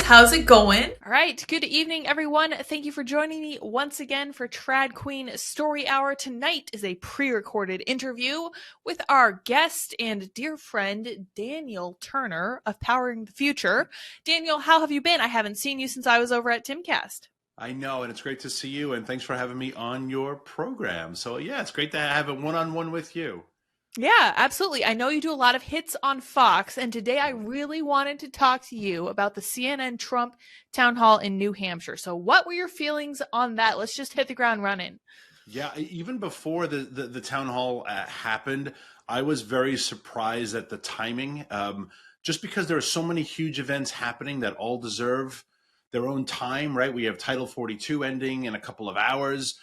How's it going? All right, good evening, everyone. Thank you for joining me once again for Trad Queen Story Hour. Tonight is a pre-recorded interview with our guest and dear friend, Daniel Turner of Powering the Future. Daniel, how have you been? I haven't seen you since I was over at Timcast. I know, and it's great to see you, and thanks for having me on your program. So yeah, it's great to have a one-on-one with you. Yeah, absolutely. I know you do a lot of hits on Fox, and today I really wanted to talk to you about the CNN Trump town hall in New Hampshire. So what were your feelings on that? Let's just hit the ground running. Yeah, even before the town hall happened, I was very surprised at the timing, just because there are so many huge events happening that all deserve their own time, right? We have Title 42 ending in a couple of hours.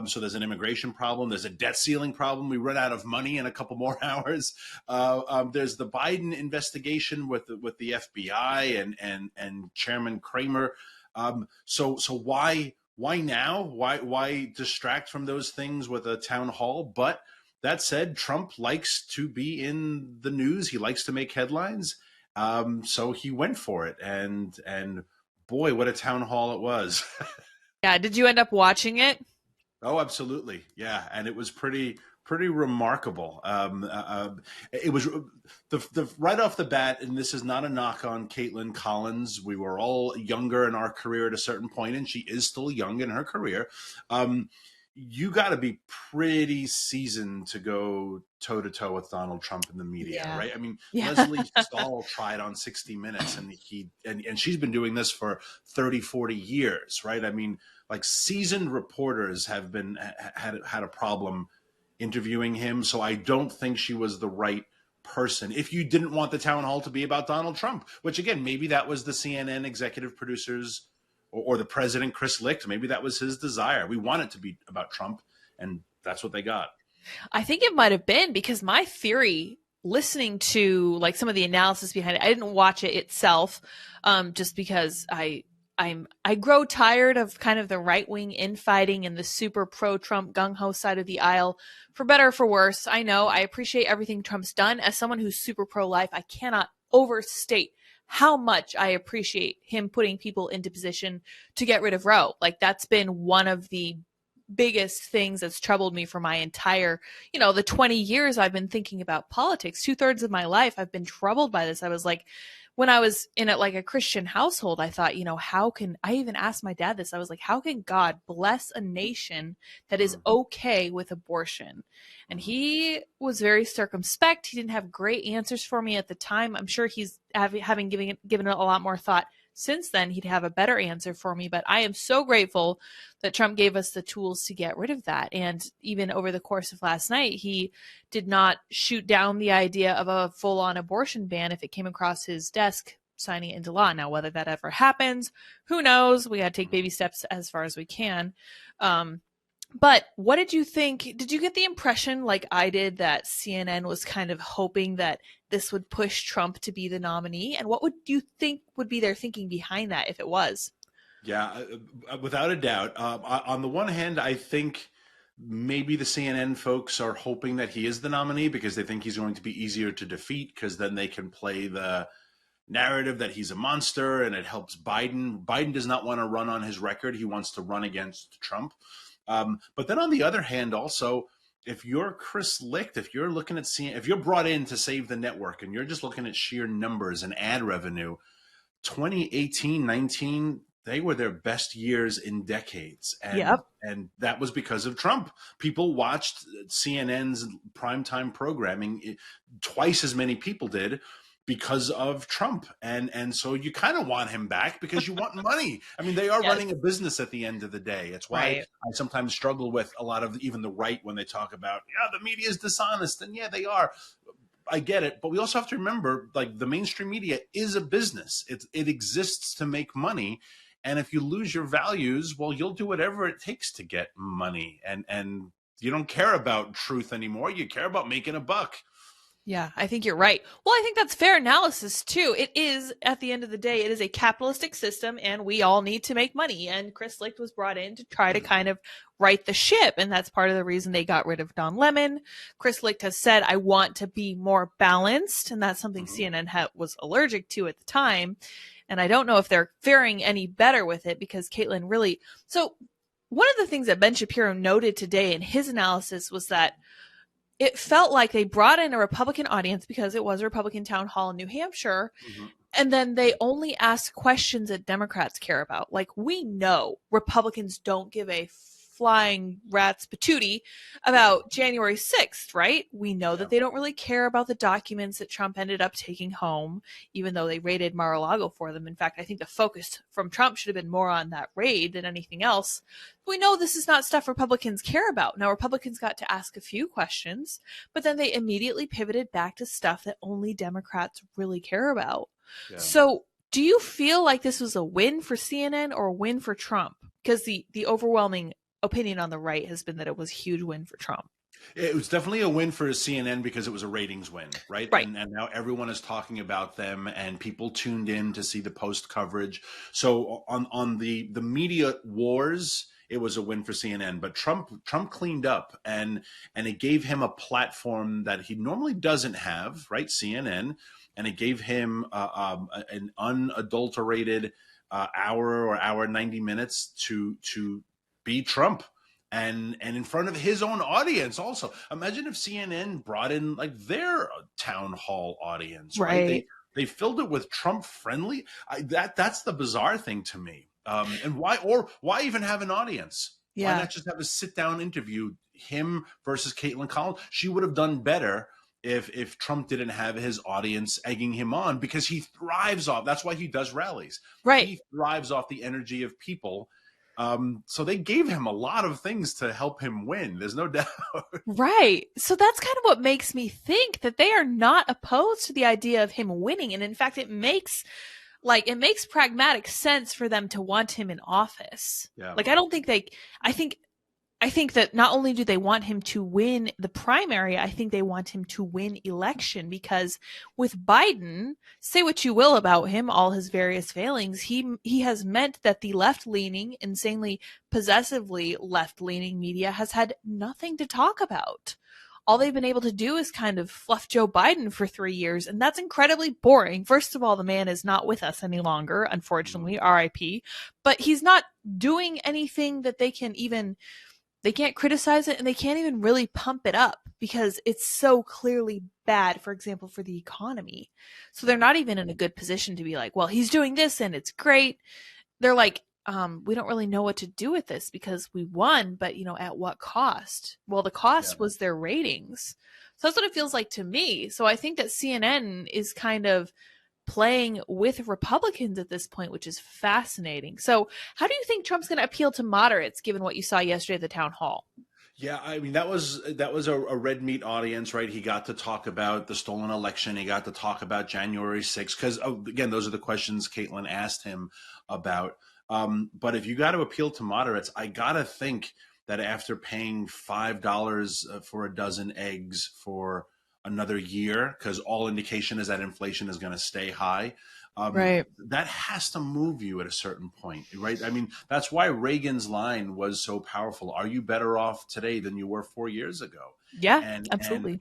So there's an immigration problem. There's a debt ceiling problem. We run out of money in a couple more hours. There's the Biden investigation with the FBI and Chairman Kramer. So why now? Why distract from those things with a town hall? But that said, Trump likes to be in the news. He likes to make headlines. So he went for it, and boy, what a town hall it was. Yeah, did you end up watching it? Oh, absolutely. Yeah. And it was pretty remarkable. It was the right off the bat, and this is not a knock on Caitlin Collins. We were all younger in our career at a certain point, and she is still young in her career. You got to be pretty seasoned to go toe to toe with Donald Trump in the media, right? I mean, Leslie Stahl tried on 60 Minutes, and she's been doing this for 30, 40 years, right? I mean, like seasoned reporters have had a problem interviewing him. So I don't think she was the right person. If you didn't want the town hall to be about Donald Trump, which again, maybe that was the CNN executive producers or the president, Chris Licht, maybe that was his desire. We want it to be about Trump, and that's what they got. I think it might have been because my theory, listening to like some of the analysis behind it, I didn't watch it itself, just because I grow tired of kind of the right-wing infighting and the super pro-Trump gung-ho side of the aisle, for better or for worse. I know I appreciate everything Trump's done. As someone who's super pro-life, I cannot overstate how much I appreciate him putting people into position to get rid of Roe. Like, that's been one of the biggest things that's troubled me for my entire, the 20 years I've been thinking about politics. 2/3 of my life, I've been troubled by this. I was like, when I was in a Christian household, I thought, I even asked my dad this. I was like, how can God bless a nation that is okay with abortion? And he was very circumspect. He didn't have great answers for me at the time. I'm sure he's having given it a lot more thought since then. He'd have a better answer for me, but I am so grateful that Trump gave us the tools to get rid of that. And even over the course of last night, he did not shoot down the idea of a full-on abortion ban if it came across his desk, signing it into law. Now, whether that ever happens, who knows? We got to take baby steps as far as we can. But what did you think? Did you get the impression, like I did, that CNN was kind of hoping that this would push Trump to be the nominee? And what would you think would be their thinking behind that if it was? Yeah, without a doubt. On the one hand, I think maybe the CNN folks are hoping that he is the nominee because they think he's going to be easier to defeat, because then they can play the narrative that he's a monster and it helps Biden. Biden does not want to run on his record. He wants to run against Trump. But then on the other hand, also, if you're Chris Licht, if you're looking at CNN, if you're brought in to save the network and you're just looking at sheer numbers and ad revenue, 2018, 19, they were their best years in decades. And that was because of Trump. People watched CNN's primetime programming, twice as many people did, because of Trump. And so you kind of want him back because you want money. I mean, they are running a business at the end of the day. It's why I sometimes struggle with a lot of even the right when they talk about, the media is dishonest. And they are. I get it. But we also have to remember, like, the mainstream media is a business. It exists to make money. And if you lose your values, well, you'll do whatever it takes to get money. And you don't care about truth anymore. You care about making a buck. Yeah, I think you're right. Well, I think that's fair analysis too. It is, at the end of the day, it is a capitalistic system and we all need to make money. And Chris Licht was brought in to try to kind of right the ship. And that's part of the reason they got rid of Don Lemon. Chris Licht has said, I want to be more balanced. And that's something CNN was allergic to at the time. And I don't know if they're faring any better with it because Caitlin really. So one of the things that Ben Shapiro noted today in his analysis was that it felt like they brought in a Republican audience because it was a Republican town hall in New Hampshire. Mhm. And then they only ask questions that Democrats care about. Like, we know Republicans don't give a flying rat's patootie about January 6th, right? We know that they don't really care about the documents that Trump ended up taking home, even though they raided Mar-a-Lago for them. In fact, I think the focus from Trump should have been more on that raid than anything else. We know this is not stuff Republicans care about. Now, Republicans got to ask a few questions, but then they immediately pivoted back to stuff that only Democrats really care about. Yeah. So do you feel like this was a win for CNN or a win for Trump? Because the overwhelming opinion on the right has been that it was a huge win for Trump. It was definitely a win for CNN because it was a ratings win, right? Right. And now everyone is talking about them and people tuned in to see the post coverage. So on the media wars, it was a win for CNN, but Trump cleaned up and it gave him a platform that he normally doesn't have, right? CNN. And it gave him an unadulterated hour or hour 90 minutes to be Trump and in front of his own audience. Also, imagine if CNN brought in like their town hall audience, right? They filled it with Trump friendly. That's the bizarre thing to me. And why even have an audience? Yeah. Why not just have a sit down interview, him versus Caitlin Collins? She would have done better if Trump didn't have his audience egging him on, because he thrives off. That's why he does rallies. Right. He thrives off the energy of people. So they gave him a lot of things to help him win. There's no doubt. Right. So that's kind of what makes me think that they are not opposed to the idea of him winning. And in fact, it makes pragmatic sense for them to want him in office. Yeah. Like, I think that not only do they want him to win the primary, I think they want him to win election, because with Biden, say what you will about him, all his various failings, he has meant that the left-leaning, insanely possessively left-leaning media has had nothing to talk about. All they've been able to do is kind of fluff Joe Biden for 3 years, and that's incredibly boring. First of all, the man is not with us any longer, unfortunately, RIP, but he's not doing anything that they can't criticize it, and they can't even really pump it up because it's so clearly bad, for example, for the economy. So they're not even in a good position to be like, well, he's doing this and it's great. They're like, we don't really know what to do with this because we won, but at what cost? Well, the cost was their ratings. So that's what it feels like to me. So I think that CNN is kind of playing with Republicans at this point, which is fascinating. So how do you think Trump's going to appeal to moderates, given what you saw yesterday at the town hall? Yeah, I mean, that was a red meat audience, right? He got to talk about the stolen election. He got to talk about January 6th, because, again, those are the questions Caitlin asked him about. But if you got to appeal to moderates, I got to think that after paying $5 for a dozen eggs for another year, because all indication is that inflation is going to stay high. Right. That has to move you at a certain point, right? I mean, that's why Reagan's line was so powerful. Are you better off today than you were 4 years ago? Yeah, absolutely.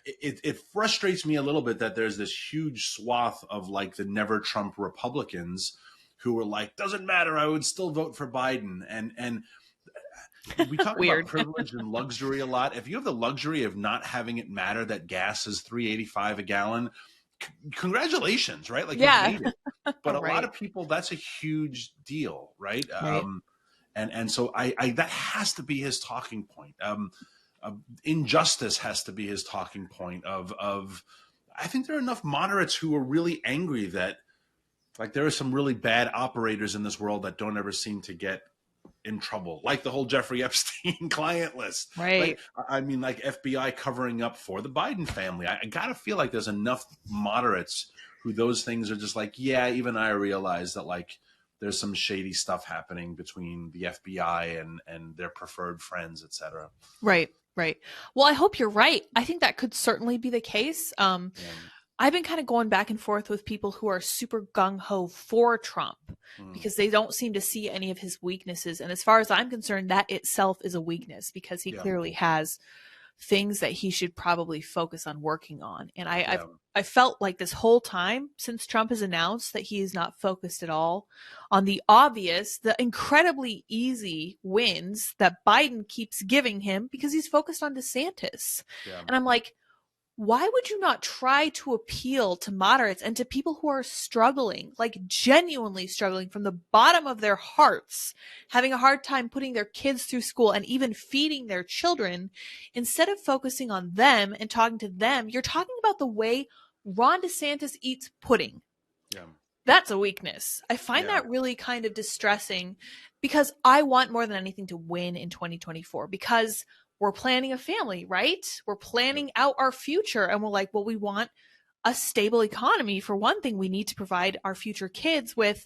It frustrates me a little bit that there's this huge swath of like the never Trump Republicans who were like, doesn't matter, I would still vote for Biden. And we talk about privilege and luxury a lot. If you have the luxury of not having it matter that gas is $3.85 a gallon, congratulations, right? Like, you made it. But a lot of people, that's a huge deal, right? And so I that has to be his talking point. Injustice has to be his talking point of I think there are enough moderates who are really angry that, like, there are some really bad operators in this world that don't ever seem to get in trouble, like the whole Jeffrey Epstein client list. Right. I mean, like FBI covering up for the Biden family. I gotta feel like there's enough moderates who those things are just like, yeah, even I realize that, like, there's some shady stuff happening between the FBI and their preferred friends, et cetera. Right. Well, I hope you're right. I think that could certainly be the case. I've been kind of going back and forth with people who are super gung-ho for Trump because they don't seem to see any of his weaknesses. And as far as I'm concerned, that itself is a weakness, because he clearly has things that he should probably focus on working on. And Yeah. I felt like this whole time since Trump has announced that he is not focused at all on the obvious, the incredibly easy wins that Biden keeps giving him because he's focused on DeSantis. Yeah. And I'm like, why would you not try to appeal to moderates and to people who are struggling, like genuinely struggling from the bottom of their hearts, having a hard time putting their kids through school and even feeding their children? Instead of focusing on them and talking to them, you're talking about the way Ron DeSantis eats pudding. Yeah. That's a weakness. I find that really kind of distressing because I want more than anything to win in 2024 because we're planning a family, right? We're planning out our future. And we're like, well, we want a stable economy. For one thing, we need to provide our future kids with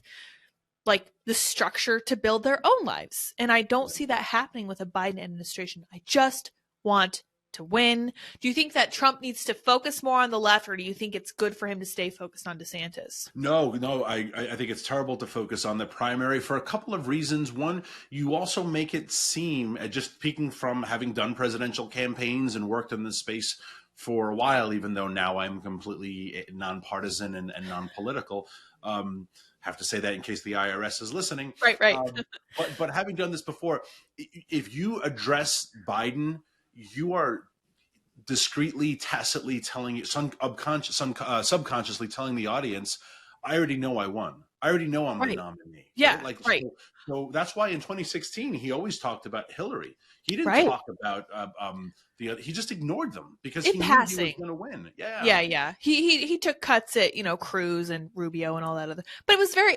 like the structure to build their own lives. And I don't see that happening with a Biden administration. I just want to win. Do you think that Trump needs to focus more on the left, or do you think it's good for him to stay focused on DeSantis? No, I think it's terrible to focus on the primary for a couple of reasons. One, you also make it seem, just speaking from having done presidential campaigns and worked in this space for a while, even though now I'm completely nonpartisan and non-political. Have to say that in case the IRS is listening. Right. But having done this before, if you address Biden, you are discreetly, tacitly telling you, subconsciously telling the audience, I already know I won. I already know I'm the nominee. Yeah, right? So that's why in 2016 he always talked about Hillary. He didn't talk about he just ignored them because he knew he was going to win. Yeah. He took cuts at Cruz and Rubio and all that other, but it was very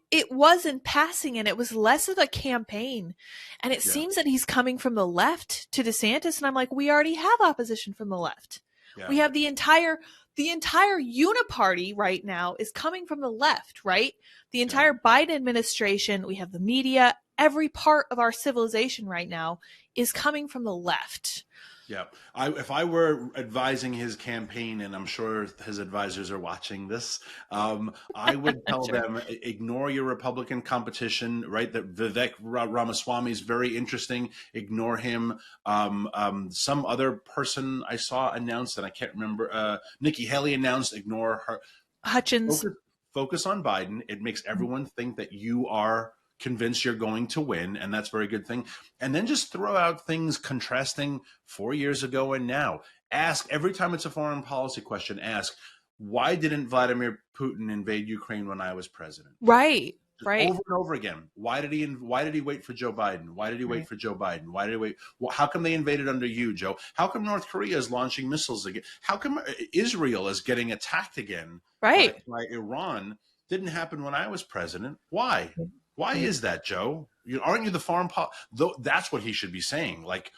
it was in passing, and it was less of a campaign. And it seems that he's coming from the left to DeSantis, and I'm like, we already have opposition from the left. Yeah. We have the entire uniparty right now is coming from the left, right? The entire Biden administration, we have the media, every part of our civilization right now is coming from the left. Yeah. If I were advising his campaign, and I'm sure his advisors are watching this, I would tell them, ignore your Republican competition, right? That Vivek Ramaswamy is very interesting. Ignore him. Some other person I saw announced, and I can't remember, Nikki Haley announced, ignore her. Hutchins. Focus on Biden. It makes everyone think that you are convinced you're going to win, and that's a very good thing. And then just throw out things contrasting 4 years ago and now. Ask, every time it's a foreign policy question, ask, why didn't Vladimir Putin invade Ukraine when I was president? Right. Over and over again. Why did he wait for Joe Biden? Why did he wait for Joe Biden? Why did he wait? Well, how come they invaded under you, Joe? How come North Korea is launching missiles again? How come Israel is getting attacked again by Iran? Didn't happen when I was president. Why? Why is that, Joe? Aren't you the foreign policy? That's what he should be saying. Like,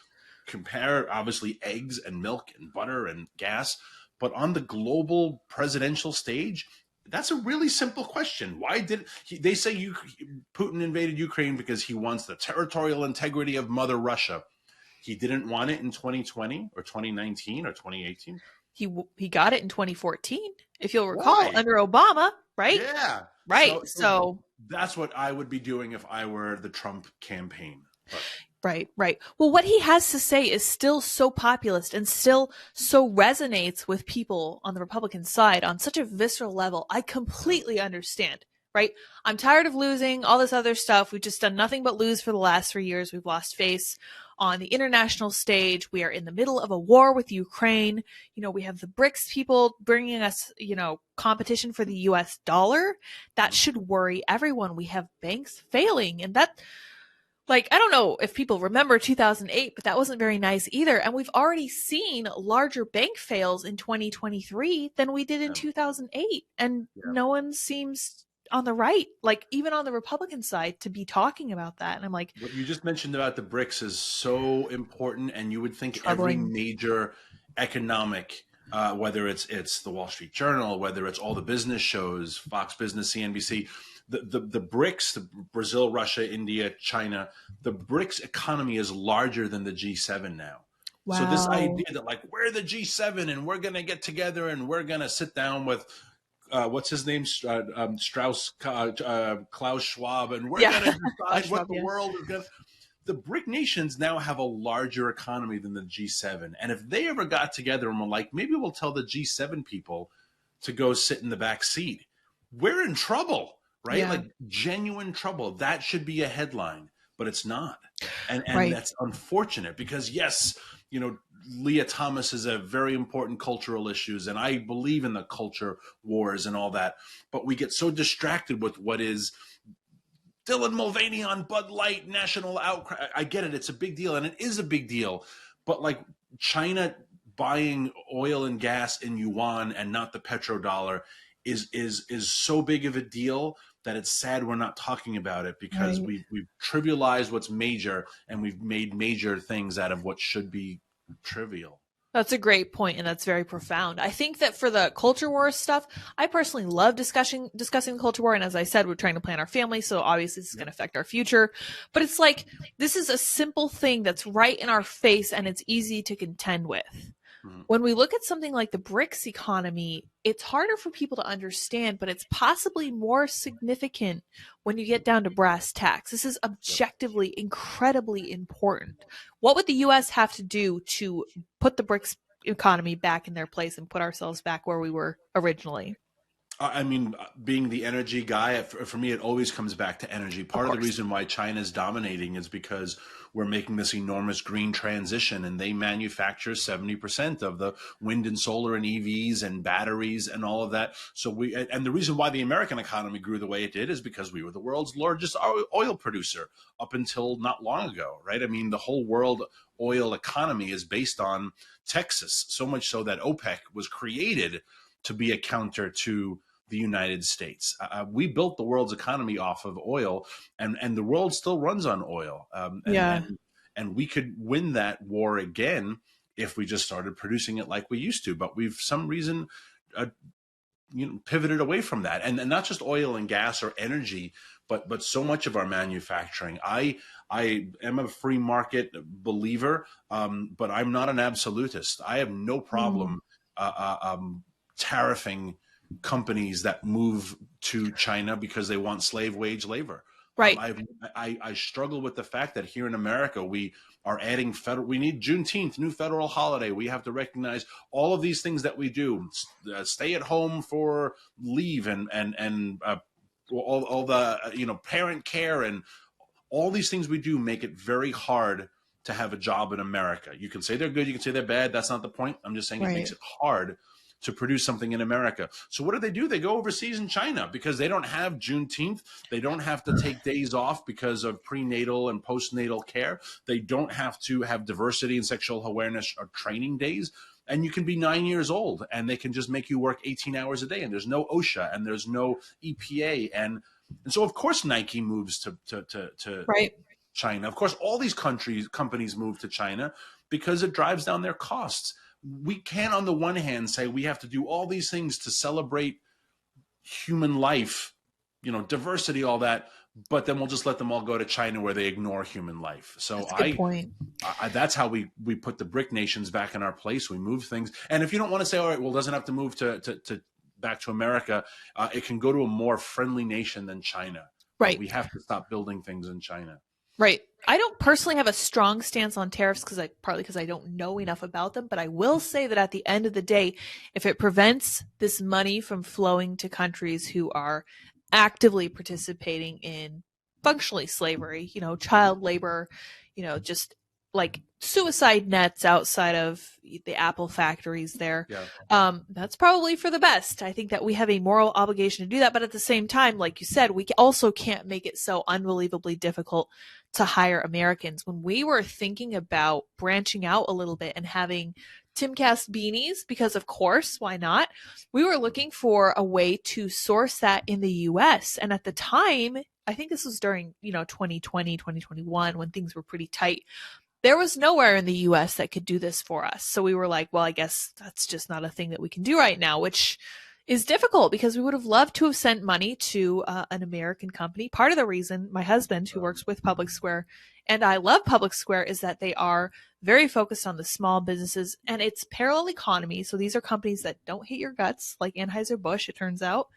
compare, obviously, eggs and milk and butter and gas. But on the global presidential stage, that's a really simple question. Why did they say Putin invaded Ukraine because he wants the territorial integrity of Mother Russia? He didn't want it in 2020 or 2019 or 2018. He got it in 2014, if you'll recall, under Obama, right? Yeah. Right. So that's what I would be doing if I were the Trump campaign. But. Right. Well, what he has to say is still so populist and still so resonates with people on the Republican side on such a visceral level. I completely understand, right? I'm tired of losing all this other stuff. We've just done nothing but lose for the last 3 years. We've lost face on the international stage. We are in the middle of a war with Ukraine. We have the BRICS people bringing us, competition for the US dollar. That should worry everyone. We have banks failing, and that, I don't know if people remember 2008, but that wasn't very nice either. And we've already seen larger bank fails in 2023 than we did in 2008. And no one seems on the right, even on the Republican side, to be talking about that. And I'm like, what you just mentioned about the BRICS is so important. And you would think every major economic, whether it's the Wall Street Journal, whether it's all the business shows, Fox Business, CNBC, the BRICS, the Brazil, Russia, India, China, the BRICS economy is larger than the G7 now. Wow. So this idea that we're the G7 and we're going to get together and we're going to sit down with what's his name, Klaus Schwab, and we're going to decide what the world is going to. the BRIC nations now have a larger economy than the G7. And if they ever got together and were like, maybe we'll tell the G7 people to go sit in the back seat, we're in trouble, right? Yeah. Like genuine trouble. That should be a headline, but it's not. And Right. that's unfortunate because, yes, you know, Leah Thomas is a very important cultural issues, and I believe in the culture wars and all that. But we get so distracted with what is Dylan Mulvaney on Bud Light, national outcry. I get it. It's a big deal, and it is a big deal. But like China buying oil and gas in yuan and not the petrodollar is so big of a deal that it's sad we're not talking about it because Right. we've trivialized what's major and we've made major things out of what should be trivial. That's a great point, and that's very profound. I think that for the culture war stuff, I personally love discussing the culture war. And as I said, we're trying to plan our family, so obviously this is going to affect our future. But it's like this is a simple thing that's right in our face, and it's easy to contend with. Mhm. When we look at something like the BRICS economy, it's harder for people to understand, but it's possibly more significant when you get down to brass tacks. This is objectively incredibly important. What would the U.S. have to do to put the BRICS economy back in their place and put ourselves back where we were originally? I mean, being the energy guy, for me, it always comes back to energy. Part of the reason why China's dominating is because we're making this enormous green transition, and they manufacture 70% of the wind and solar and EVs and batteries and all of that. So and the reason why the American economy grew the way it did is because we were the world's largest oil producer up until not long ago, right? I mean, the whole world oil economy is based on Texas, so much so that OPEC was created to be a counter to the United States. We built the world's economy off of oil, and the world still runs on oil. And we could win that war again if we just started producing it like we used to. But we've, for some reason, pivoted away from that. And not just oil and gas or energy, but so much of our manufacturing. I am a free market believer, but I'm not an absolutist. I have no problem tariffing companies that move to China because they want slave wage labor. Right. I struggle with the fact that here in America, we are adding we need Juneteenth, new federal holiday. We have to recognize all of these things that we do, stay at home for leave and all the, parent care and all these things we do make it very hard to have a job in America. You can say they're good. You can say they're bad. That's not the point. I'm just saying It makes it hard to produce something in America. So what do? They go overseas in China because they don't have Juneteenth. They don't have to take days off because of prenatal and postnatal care. They don't have to have diversity and sexual awareness or training days. And you can be 9 years old and they can just make you work 18 hours a day. And there's no OSHA and there's no EPA. And so, of course, Nike moves to China. Of course, all these companies move to China because it drives down their costs. We can't, on the one hand, say we have to do all these things to celebrate human life, diversity, all that, but then we'll just let them all go to China where they ignore human life. So that's a good point. That's how we put the BRIC nations back in our place. We move things. And if you don't want to say, all right, well, it doesn't have to move to back to America, it can go to a more friendly nation than China. Right. We have to stop building things in China. Right. I don't personally have a strong stance on tariffs partly because I don't know enough about them, but I will say that at the end of the day, if it prevents this money from flowing to countries who are actively participating in functionally slavery, child labor, just like suicide nets outside of the Apple factories there. Yeah. That's probably for the best. I think that we have a moral obligation to do that. But at the same time, like you said, we also can't make it so unbelievably difficult to hire Americans. When we were thinking about branching out a little bit and having Timcast beanies, because of course, why not? We were looking for a way to source that in the US. And at the time, I think this was during, 2020, 2021, when things were pretty tight. There was nowhere in the US that could do this for us. So we were like, well, I guess that's just not a thing that we can do right now, which is difficult because we would have loved to have sent money to an American company. Part of the reason my husband, who works with Public Square, and I love Public Square is that they are very focused on the small businesses and it's parallel economy. So these are companies that don't hate your guts, like Anheuser-Busch, it turns out.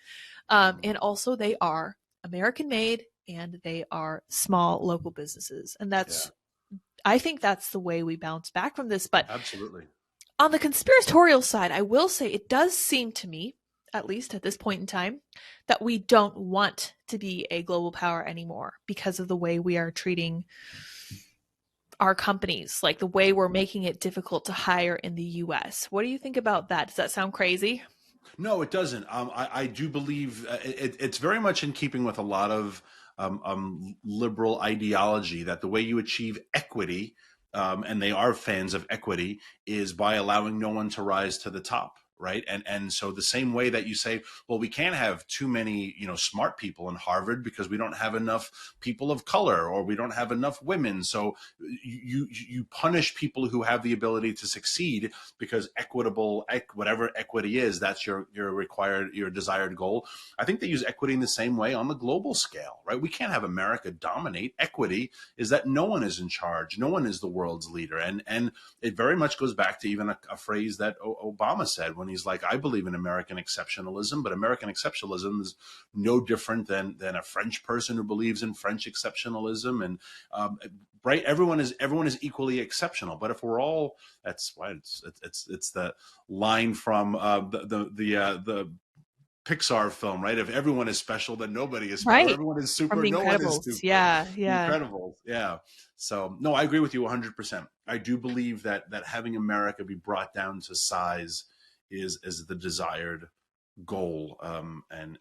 And also they are American made and they are small local businesses. And that's I think that's the way we bounce back from this. But Absolutely. on the conspiratorial side, I will say it does seem to me, at least at this point in time, that we don't want to be a global power anymore because of the way we are treating our companies, like the way we're making it difficult to hire in the US. What do you think about that? Does that sound crazy? No, it doesn't. I do believe it's very much in keeping with a lot of liberal ideology that the way you achieve equity, and they are fans of equity, is by allowing no one to rise to the top. Right. And so the same way that you say, well, we can't have too many, smart people in Harvard because we don't have enough people of color, or we don't have enough women. So you punish people who have the ability to succeed because whatever equity is, that's your desired goal. I think they use equity in the same way on the global scale. Right. We can't have America dominate. Equity is that no one is in charge. No one is the world's leader. And it very much goes back to even a phrase that Obama said when he's like, I believe in American exceptionalism, but American exceptionalism is no different than a French person who believes in French exceptionalism. And right, everyone is equally exceptional. But if we're all, that's why it's the line from the Pixar film, right? If everyone is special, then nobody is special. Right. Everyone is super. From the No one is super. Yeah. The Incredibles. Yeah. So no, I agree with you 100%. I do believe that having America be brought down to size is the desired goal. And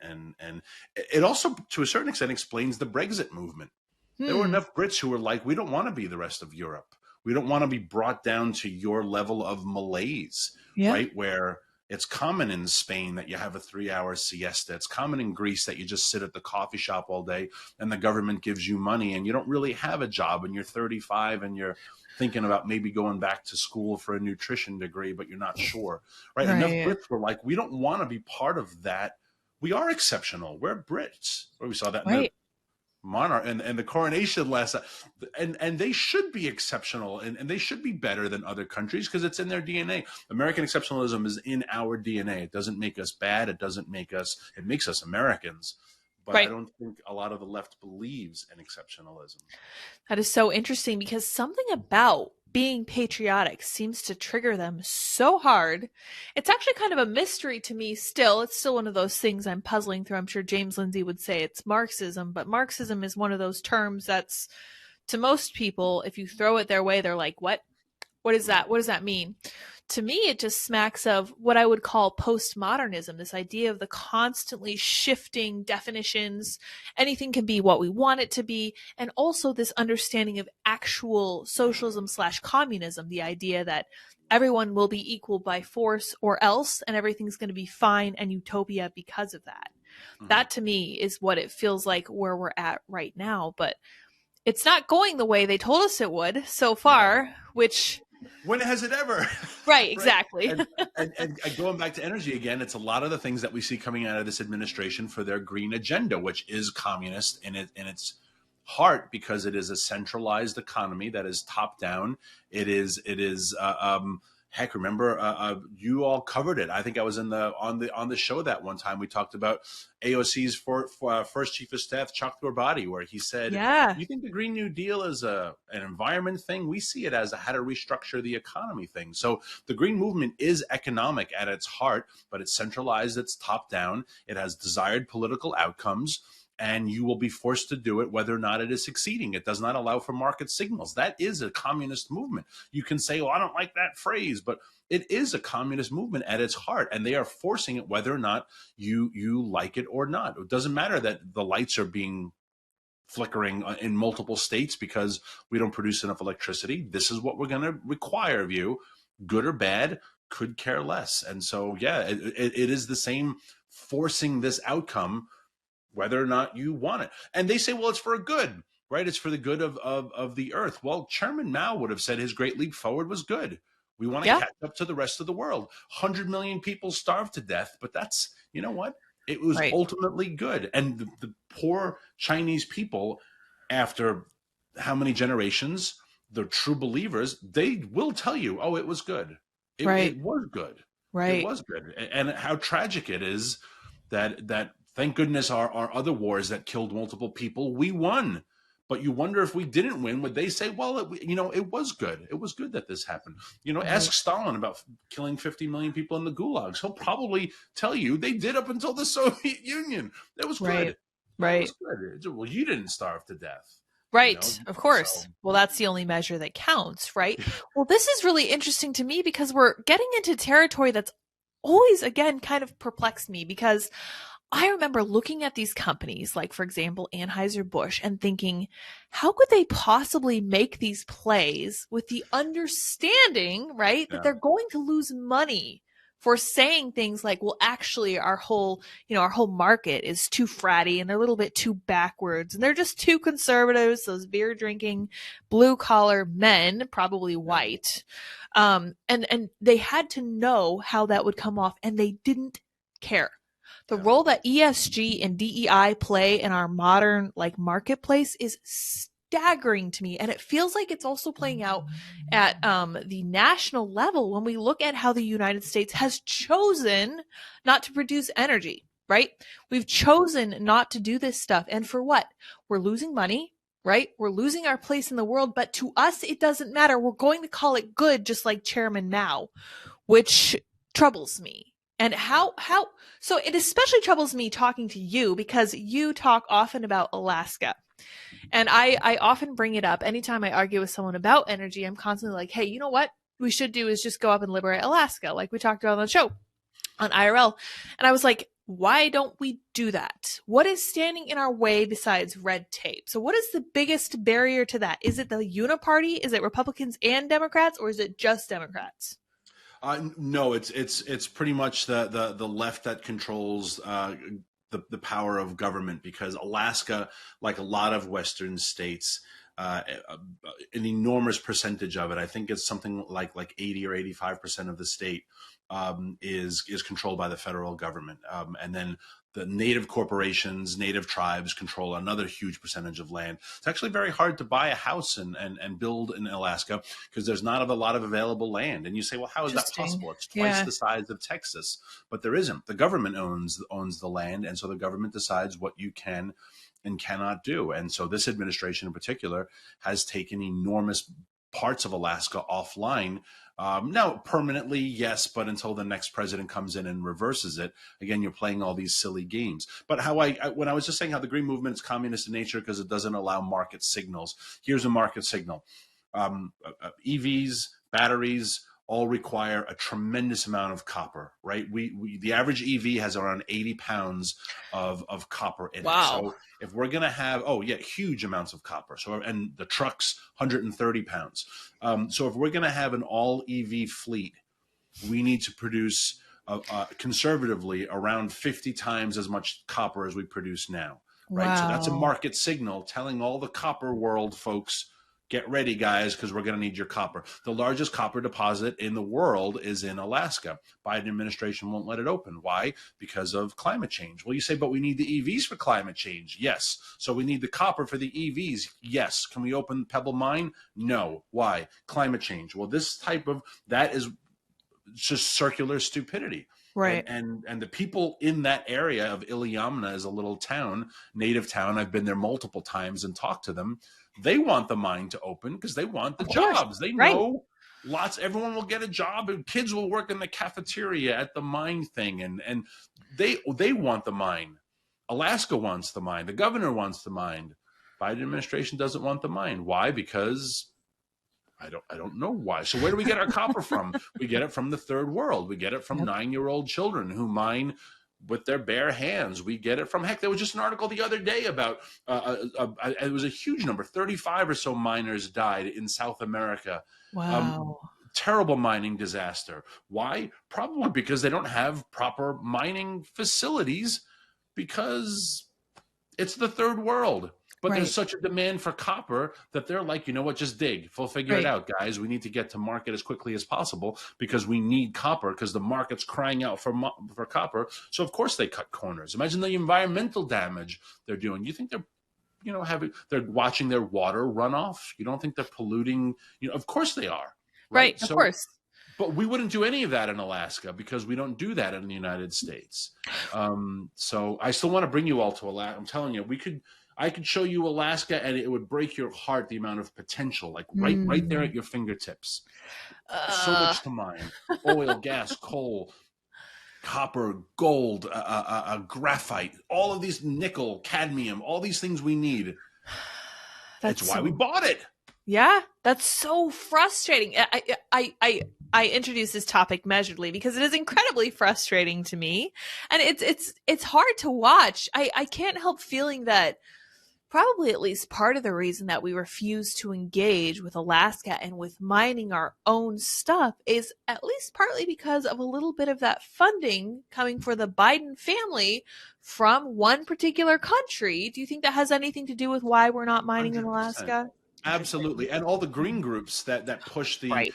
it also, to a certain extent, explains the Brexit movement. There were enough Brits who were like, we don't want to be the rest of Europe. We don't want to be brought down to your level of malaise, right? Where it's common in Spain that you have a 3-hour siesta. It's common in Greece that you just sit at the coffee shop all day and the government gives you money and you don't really have a job and you're 35 and you're thinking about maybe going back to school for a nutrition degree, but you're not sure, right? Enough Brits were like, we don't want to be part of that. We are exceptional. We're Brits. Or we saw that in the monarch and the coronation last and they should be exceptional and they should be better than other countries because it's in their DNA. American exceptionalism is in our DNA. It doesn't make us bad. It makes us Americans. But I don't think a lot of the left believes in exceptionalism. That is so interesting because something about being patriotic seems to trigger them so hard. It's actually kind of a mystery to me still. It's still one of those things I'm puzzling through. I'm sure James Lindsay would say it's Marxism, but Marxism is one of those terms that's, to most people, if you throw it their way, they're like, what? What is that? What does that mean? To me, it just smacks of what I would call postmodernism, this idea of the constantly shifting definitions. Anything can be what we want it to be. And also this understanding of actual socialism/communism, the idea that everyone will be equal by force or else, and everything's going to be fine and utopia because of that. Mm-hmm. That to me is what it feels like where we're at right now. But it's not going the way they told us it would so far, which... When has it ever? Right, exactly. and going back to energy again, it's a lot of the things that we see coming out of this administration for their green agenda, which is communist in its heart because it is a centralized economy that is top down. It is heck, remember you all covered it. I think I was on the show that one time. We talked about AOC's first chief of staff, Chuck Torbati, where he said, "You think the Green New Deal is an environment thing? We see it as a how to restructure the economy thing." So the Green Movement is economic at its heart, but it's centralized. It's top down. It has desired political outcomes. And you will be forced to do it whether or not it is succeeding. It does not allow for market signals. That is a communist movement. You can say, well, I don't like that phrase, but it is a communist movement at its heart. And they are forcing it whether or not you like it or not. It doesn't matter that the lights are being flickering in multiple states because we don't produce enough electricity. This is what we're going to require of you, good or bad, could care less. And so, yeah, it is the same forcing this outcome whether or not you want it. And they say, well, it's for a good, right? It's for the good of the earth. Well, Chairman Mao would have said his Great Leap Forward was good. We want to catch up to the rest of the world. 100 million people starved to death, but that's, you know what? It was ultimately good. And the poor Chinese people, after how many generations, the true believers, they will tell you, oh, it was good. It was good. It was good. And how tragic it is that thank goodness our other wars that killed multiple people, we won. But you wonder if we didn't win, would they say, well, it was good. It was good that this happened. Ask Stalin about killing 50 million people in the gulags. He'll probably tell you they did up until the Soviet Union. It was good. Right. It was good. Well, you didn't starve to death. Right. Of course. Well, that's the only measure that counts, right? Well, this is really interesting to me because we're getting into territory that's always, again, kind of perplexed me, because I remember looking at these companies, like, for example, Anheuser-Busch, and thinking, how could they possibly make these plays with the understanding, right, that they're going to lose money for saying things like, well, actually our whole market is too fratty and they're a little bit too backwards and they're just too conservatives, those beer drinking blue collar men, probably white. And they had to know how that would come off, and they didn't care. The role that ESG and DEI play in our modern marketplace is staggering to me. And it feels like it's also playing out at the national level when we look at how the United States has chosen not to produce energy, right? We've chosen not to do this stuff. And for what? We're losing money, right? We're losing our place in the world. But to us, it doesn't matter. We're going to call it good, just like Chairman Mao, which troubles me. And so it especially troubles me talking to you, because you talk often about Alaska. And I often bring it up anytime I argue with someone about energy. I'm constantly like, hey, you know what we should do is just go up and liberate Alaska, like we talked about on the show on IRL. And I was like, why don't we do that? What is standing in our way besides red tape? So what is the biggest barrier to that? Is it the uniparty? Is it Republicans and Democrats, or is it just Democrats? No, it's pretty much the left that controls the power of government, because Alaska, like a lot of Western states, an enormous percentage of it, I think it's something like 80 or 85% of the state is controlled by the federal government, and then the native corporations, native tribes control another huge percentage of land. It's actually very hard to buy a house and build in Alaska because there's not a lot of available land. And you say, well, how is that possible? It's twice the size of Texas, but there isn't. The government owns the land, and so the government decides what you can and cannot do. And so this administration in particular has taken enormous parts of Alaska offline. Now, permanently, yes, but until the next president comes in and reverses it, again, you're playing all these silly games. But when I was just saying how the Green Movement is communist in nature because it doesn't allow market signals. Here's a market signal. EVs, batteries, all require a tremendous amount of copper, right? The average EV has around 80 pounds of copper in it. So if we're going to have, huge amounts of copper. So, and the trucks, 130 pounds. So if we're going to have an all EV fleet, we need to produce conservatively around 50 times as much copper as we produce now, right? Wow. So that's a market signal telling all the copper world folks, get ready, guys, because we're going to need your copper. The largest copper deposit in the world is in Alaska. Biden administration won't let it open. Why? Because of climate change. Well, you say, but we need the EVs for climate change. Yes. So we need the copper for the EVs. Yes. Can we open Pebble Mine? No. Why? Climate change. Well, that is just circular stupidity. Right. And the people in that area of Iliamna is a little town, native town. I've been there multiple times and talked to them. They want the mine to open because they want the jobs. They know everyone will get a job and kids will work in the cafeteria at the mine thing. And they want the mine. Alaska wants the mine. The governor wants the mine. Biden administration doesn't want the mine. Why? Because I don't know why. So where do we get our copper from? We get it from the third world. We get it from 9-year-old children who mine with their bare hands. We get it from, heck, there was just an article the other day about, it was a huge number, 35 or so miners died in South America. Wow. Terrible mining disaster. Why? Probably because they don't have proper mining facilities because it's the third world. But there's such a demand for copper that they're like, you know what, just dig. We'll figure it out, guys. We need to get to market as quickly as possible because we need copper because the market's crying out for copper. So, of course, they cut corners. Imagine the environmental damage they're doing. You think they're watching their water run off? You don't think they're polluting? Of course they are. Right, of course. But we wouldn't do any of that in Alaska because we don't do that in the United States. So I still want to bring you all to Alaska. I'm telling you, I could show you Alaska, and it would break your heart the amount of potential, like right there at your fingertips. So much to mine: oil, gas, coal, copper, gold, graphite, all of these, nickel, cadmium, all these things we need. That's why we bought it. Yeah, that's so frustrating. I introduced this topic measuredly because it is incredibly frustrating to me, and it's hard to watch. I can't help feeling that probably at least part of the reason that we refuse to engage with Alaska and with mining our own stuff is at least partly because of a little bit of that funding coming for the Biden family from one particular country. Do you think that has anything to do with why we're not mining 100%. In Alaska? Absolutely. And all the green groups that push the,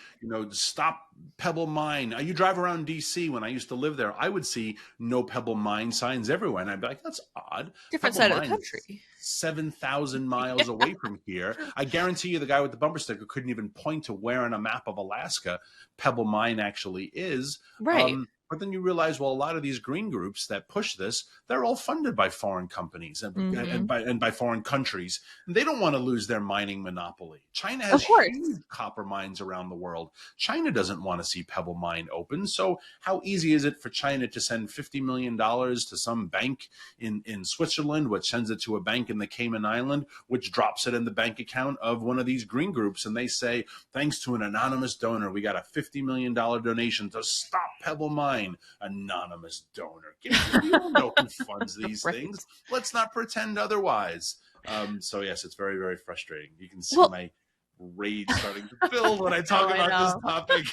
stop Pebble Mine. You drive around DC, when I used to live there, I would see no Pebble Mine signs everywhere. And I'd be like, that's odd. Different Pebble side of the country. 7,000 miles away from here. I guarantee you the guy with the bumper sticker couldn't even point to where on a map of Alaska Pebble Mine actually is. Right. But then you realize, well, a lot of these green groups that push this, they're all funded by foreign companies and by foreign countries. And they don't want to lose their mining monopoly. China has huge copper mines around the world. China doesn't want to see Pebble Mine open. So how easy is it for China to send $50 million to some bank in Switzerland, which sends it to a bank in the Cayman Island, which drops it in the bank account of one of these green groups? And they say, thanks to an anonymous donor, we got a $50 million donation to stop Pebble Mine. Anonymous donor. You don't know who funds these things. Let's not pretend otherwise. So yes, it's very, very frustrating. You can see my rage starting to build when I talk about this topic.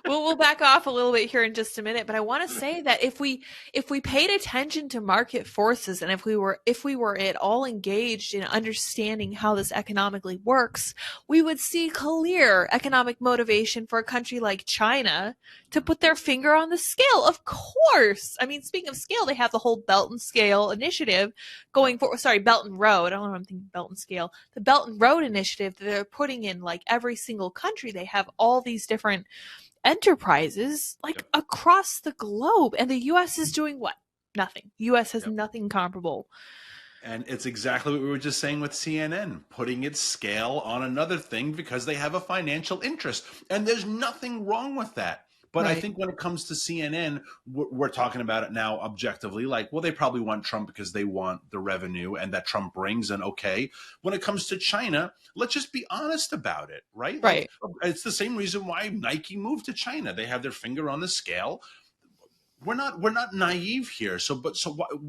We'll back off a little bit here in just a minute, but I want to say that if we paid attention to market forces, and if we were at all engaged in understanding how this economically works, we would see clear economic motivation for a country like China to put their finger on the scale. Of course. I mean, speaking of scale, they have the whole Belt and Scale initiative going for, Belt and Road. I don't know what I'm thinking, Belt and Scale. The Belt and Road initiative that they're putting in like every single country. They have all these different enterprises across the globe, and the U.S. is doing what? Nothing. U.S. has nothing comparable. And it's exactly what we were just saying with CNN, putting its scale on another thing because they have a financial interest. And there's nothing wrong with that. But I think when it comes to CNN, we're talking about it now objectively, like, well, they probably want Trump because they want the revenue and that Trump brings. And okay, when it comes to China, let's just be honest about it, right? Right. Like, it's the same reason why Nike moved to China. They have their finger on the scale. We're not naive here. So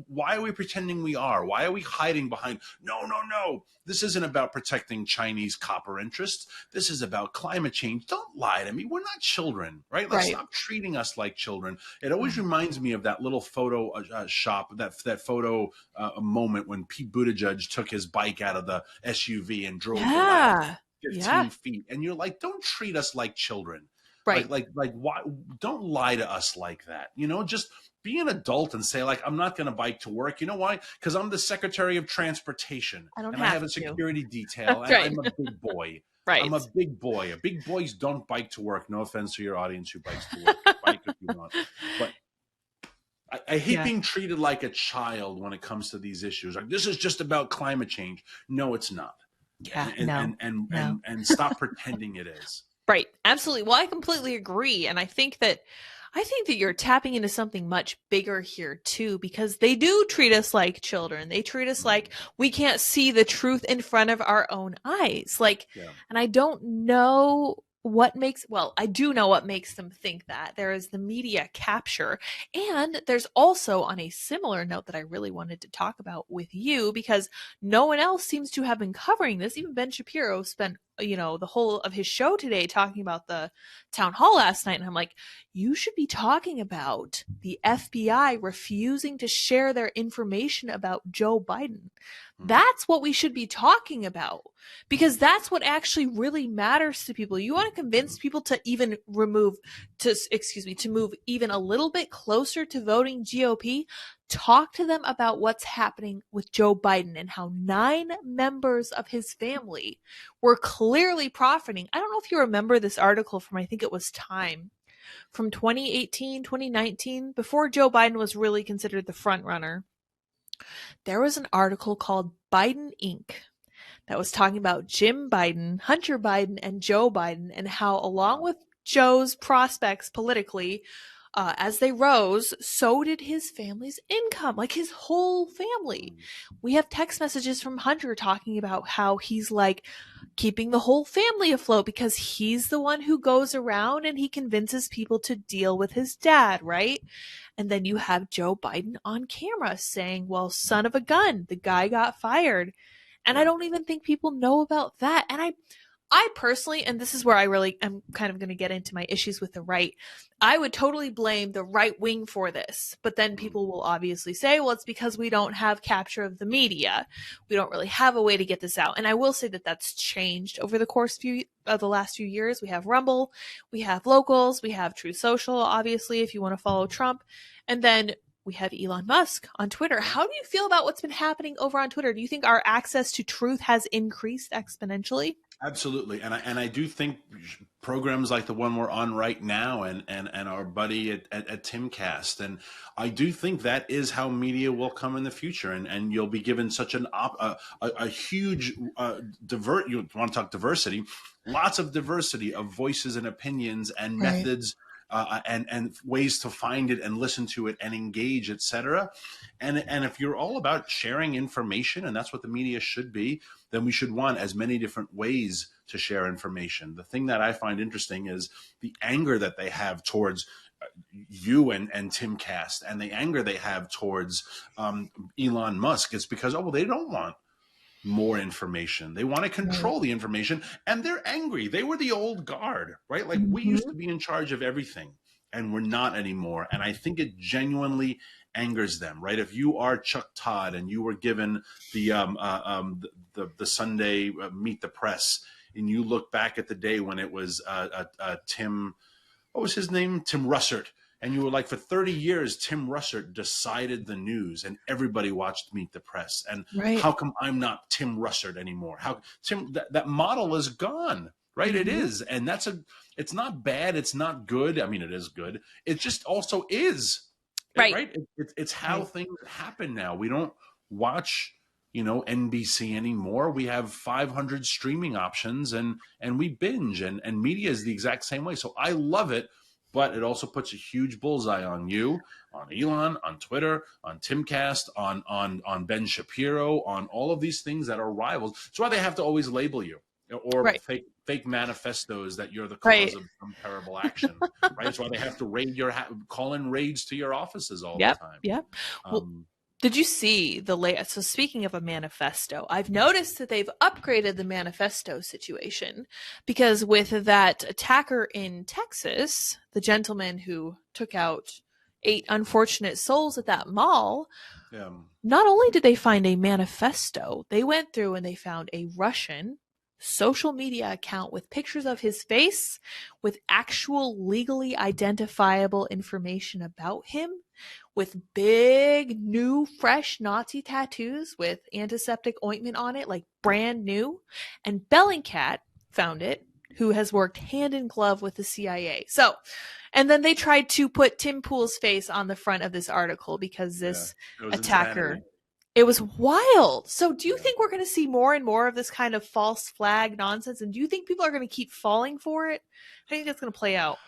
why are we pretending we are? Why are we hiding behind? No. This isn't about protecting Chinese copper interests. This is about climate change. Don't lie to me. We're not children, right? Let's stop treating us like children. It always reminds me of that little photo shop, that photo moment when Pete Buttigieg took his bike out of the SUV and drove the last 15 feet. And you're like, don't treat us like children. Right. Like why? Don't lie to us like that. Just be an adult and say, like, I'm not going to bike to work. You know why? Because I'm the Secretary of Transportation. I have a security detail. And I'm a big boy. Right. I'm a big boy. Big boys don't bike to work. No offense to your audience who bikes to work. Bike if you want. But I hate being treated like a child when it comes to these issues. Like, this is just about climate change. No, it's not. Yeah. And stop pretending it is. Right. Absolutely. Well, I completely agree. And I think that you're tapping into something much bigger here too, because they do treat us like children. They treat us like we can't see the truth in front of our own eyes. And I don't know I do know what makes them think that. There is the media capture. And there's also, on a similar note that I really wanted to talk about with you, because no one else seems to have been covering this. Even Ben Shapiro spent the whole of his show today talking about the town hall last night. And I'm like, you should be talking about the FBI refusing to share their information about Joe Biden. That's what we should be talking about, because that's what actually really matters to people. You want to convince people to even move even a little bit closer to voting GOP. Talk to them about what's happening with Joe Biden and how 9 members of his family were clearly profiting. I don't know if you remember this article from, I think it was Time, from 2018, 2019, before Joe Biden was really considered the front runner. There was an article called Biden Inc. that was talking about Jim Biden, Hunter Biden, and Joe Biden, and how, along with Joe's prospects politically, as they rose, so did his family's income, like his whole family. We have text messages from Hunter talking about how he's like keeping the whole family afloat because he's the one who goes around and he convinces people to deal with his dad, right? And then you have Joe Biden on camera saying, well, son of a gun, the guy got fired. And I don't even think people know about that. And I personally, and this is where I'm kind of going to get into my issues with the right. I would totally blame the right wing for this. But then people will obviously say, well, it's because we don't have capture of the media. We don't really have a way to get this out. And I will say that that's changed over the course of the last few years. We have Rumble, we have Locals, we have Truth Social, obviously, if you want to follow Trump. And then we have Elon Musk on Twitter. How do you feel about what's been happening over on Twitter? Do you think our access to truth has increased exponentially? Absolutely. And I do think programs like the one we're on right now and our buddy at Timcast, and I do think that is how media will come in the future. And you'll be given such a huge you want to talk diversity, lots of diversity of voices and opinions and methods, and ways to find it and listen to it and engage, etc. And if you're all about sharing information, and that's what the media should be, then we should want as many different ways to share information. The thing that I find interesting is the anger that they have towards you and Timcast, and the anger they have towards Elon Musk. It's because, they don't want more information. They want to control the information, and they're angry. They were the old guard, right? Like we used to be in charge of everything, and we're not anymore. And I think it genuinely angers them, right? If you are Chuck Todd and you were given the Sunday Meet the Press, and you look back at the day when it was Tim, what was his name? Tim Russert. And you were like, for 30 years, Tim Russert decided the news, and everybody watched Meet the Press. And how come I'm not Tim Russert anymore? How that model is gone, right? It is, and it's not bad, it's not good. I mean, it is good. It just also is, right? It's how things happen now. We don't watch, NBC anymore. We have 500 streaming options, and we binge, and media is the exact same way. So I love it. But it also puts a huge bullseye on you, on Elon, on Twitter, on Timcast, on Ben Shapiro, on all of these things that are rivals. That's why they have to always label you, or fake manifestos that you're the cause of some terrible action. Right? That's why they have to call in raids to your offices all the time. Yeah. Did you see the latest? So speaking of a manifesto, I've noticed that they've upgraded the manifesto situation, because with that attacker in Texas, the gentleman who took out 8 unfortunate souls at that mall, not only did they find a manifesto, they went through and they found a Russian social media account with pictures of his face, with actual legally identifiable information about him, with big, new, fresh Nazi tattoos with antiseptic ointment on it, like brand new. And Bellingcat found it, who has worked hand in glove with the CIA. So, and then they tried to put Tim Pool's face on the front of this article because this attacker... insanity. It was wild. So do you think we're going to see more and more of this kind of false flag nonsense? And do you think people are going to keep falling for it? How do you think that's going to play out?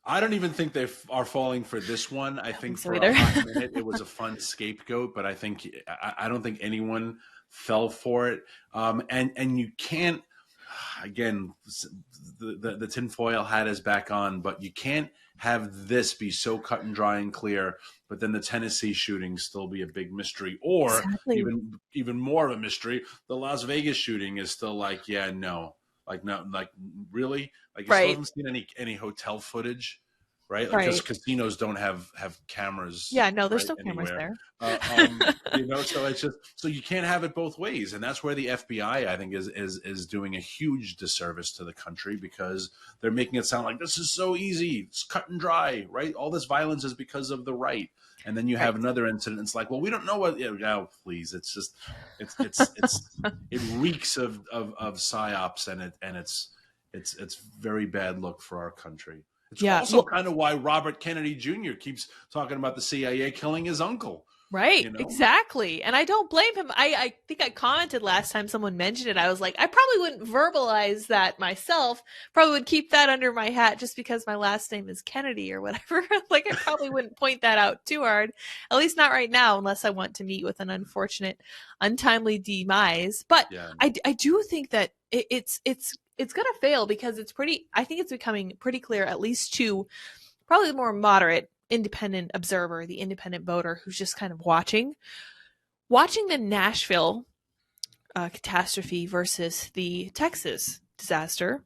I don't even think they are falling for this one. I think for a hot minute it was a fun scapegoat, but I don't think anyone fell for it. And you can't, again, the tinfoil hat is back on, but you can't have this be so cut and dry and clear, but then the Tennessee shooting still be a big mystery, or even more of a mystery. The Las Vegas shooting is still like, no, really, like you still haven't seen any hotel footage, right? Like, because casinos don't have cameras. Yeah, no, there's no cameras there. So it's just, so you can't have it both ways, and that's where the FBI, I think, is doing a huge disservice to the country, because they're making it sound like this is so easy, it's cut and dry, right? All this violence is because of the right, and then you have another incident. It's like, well, we don't know what. Please, it's just, it reeks of psyops, and it's very bad look for our country. It's also kind of why Robert Kennedy Jr. keeps talking about the CIA killing his uncle. Right, you know? exactly. And I don't blame him. I think I commented last time someone mentioned it. I was like, I probably wouldn't verbalize that myself. Probably would keep that under my hat just because my last name is Kennedy or whatever. Like, I probably wouldn't point that out too hard. At least not right now, unless I want to meet with an unfortunate, untimely demise. But Yeah. I do think that it's gonna fail because I think it's becoming pretty clear, at least to probably the more moderate independent observer, the independent voter who's just kind of watching the Nashville catastrophe versus the Texas disaster,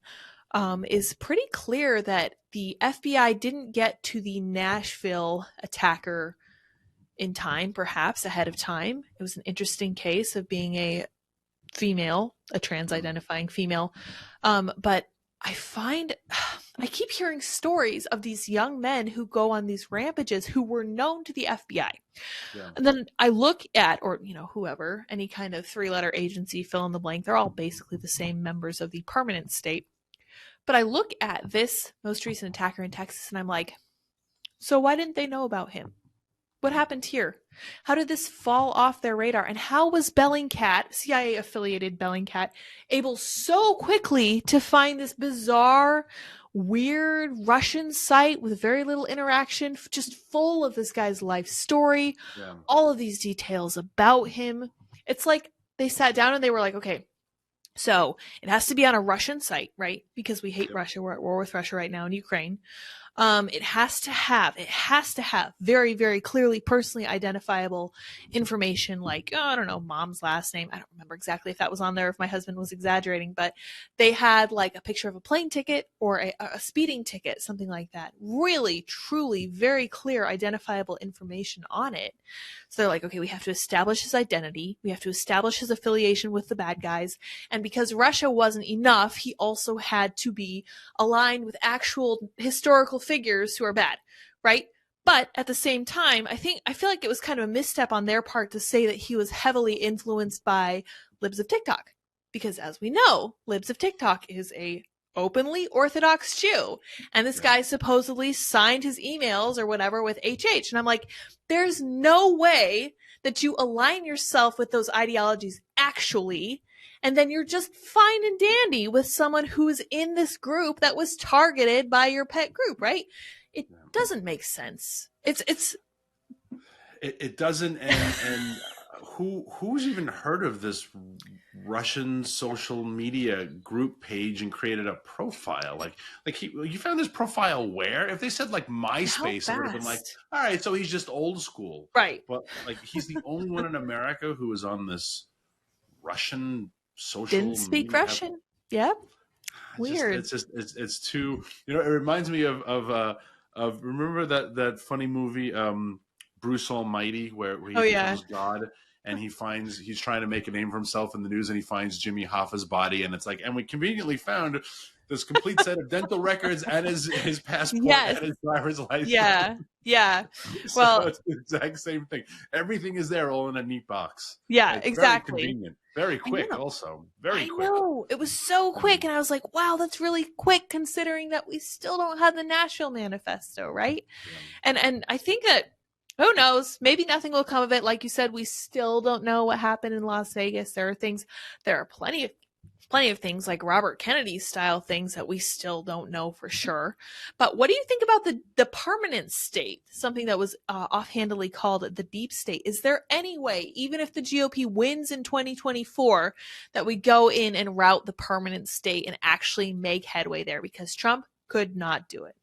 is pretty clear that the FBI didn't get to the Nashville attacker in time, perhaps ahead of time. It was an interesting case of being a female, a trans identifying female. But I keep hearing stories of these young men who go on these rampages who were known to the FBI. Yeah. And then I look at, or, whoever, any kind of 3-letter agency, fill in the blank, they're all basically the same members of the permanent state. But I look at this most recent attacker in Texas and I'm like, so why didn't they know about him? What happened here? How did this fall off their radar? And how was Bellingcat, CIA-affiliated Bellingcat, able so quickly to find this bizarre, weird Russian site with very little interaction, just full of this guy's life story, all of these details about him? It's like they sat down and they were like, okay, so it has to be on a Russian site, right? Because we hate Russia. We're at war with Russia right now in Ukraine. It has to have very, very clearly personally identifiable information like, I don't know, mom's last name. I don't remember exactly if that was on there, if my husband was exaggerating, but they had like a picture of a plane ticket or a speeding ticket, something like that. Really, truly, very clear identifiable information on it. So they're like, okay, we have to establish his identity. We have to establish his affiliation with the bad guys. And because Russia wasn't enough, he also had to be aligned with actual historical figures who are bad, right? But at the same time, I feel like it was kind of a misstep on their part to say that he was heavily influenced by Libs of TikTok. Because as we know, Libs of TikTok is a openly Orthodox Jew. And this guy supposedly signed his emails or whatever with HH. And I'm like, there's no way that you align yourself with those ideologies actually, and then you're just fine and dandy with someone who's in this group that was targeted by your pet group, right? It doesn't make sense. It doesn't, and who's even heard of this Russian social media group page and created a profile? You found this profile where? If they said like MySpace, it would have been like, all right, so he's just old school, right? But like he's the only one in America who is on this Russian social. Didn't speak Russian. Yep. Weird. It's too. It reminds me of remember that funny movie Bruce Almighty where he becomes God. And he's trying to make a name for himself in the news, and he finds Jimmy Hoffa's body, and it's like, and we conveniently found this complete set of dental records and his passport and his driver's license. Yeah. So well, it's the exact same thing. Everything is there, all in a neat box. Yeah, it's exactly. Very convenient, very quick, also very quick. I know it was so quick, and I was like, wow, that's really quick considering that we still don't have the Nashville Manifesto, right? Yeah. And I think that. Who knows? Maybe nothing will come of it. Like you said, we still don't know what happened in Las Vegas. There are plenty of things like Robert Kennedy style things that we still don't know for sure. But what do you think about the permanent state, something that was offhandedly called the deep state? Is there any way, even if the GOP wins in 2024, that we go in and route the permanent state and actually make headway there? Because Trump could not do it.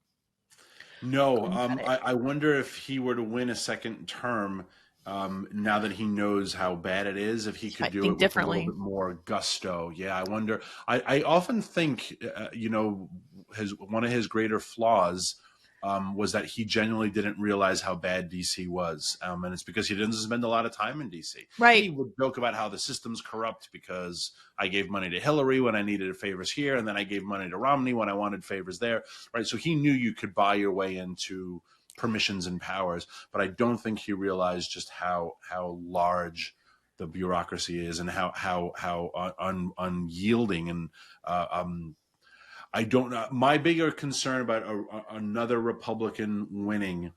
No, I wonder if he were to win a second term, now that he knows how bad it is, if he could do it with a little bit more gusto. Yeah, I wonder. I often think, one of his greater flaws was that he genuinely didn't realize how bad DC was. And it's because he didn't spend a lot of time in DC. Right. He would joke about how the system's corrupt because I gave money to Hillary when I needed favors here, and then I gave money to Romney when I wanted favors there. Right. So he knew you could buy your way into permissions and powers, but I don't think he realized just how large the bureaucracy is and how unyielding and I don't know. My bigger concern about another Republican winning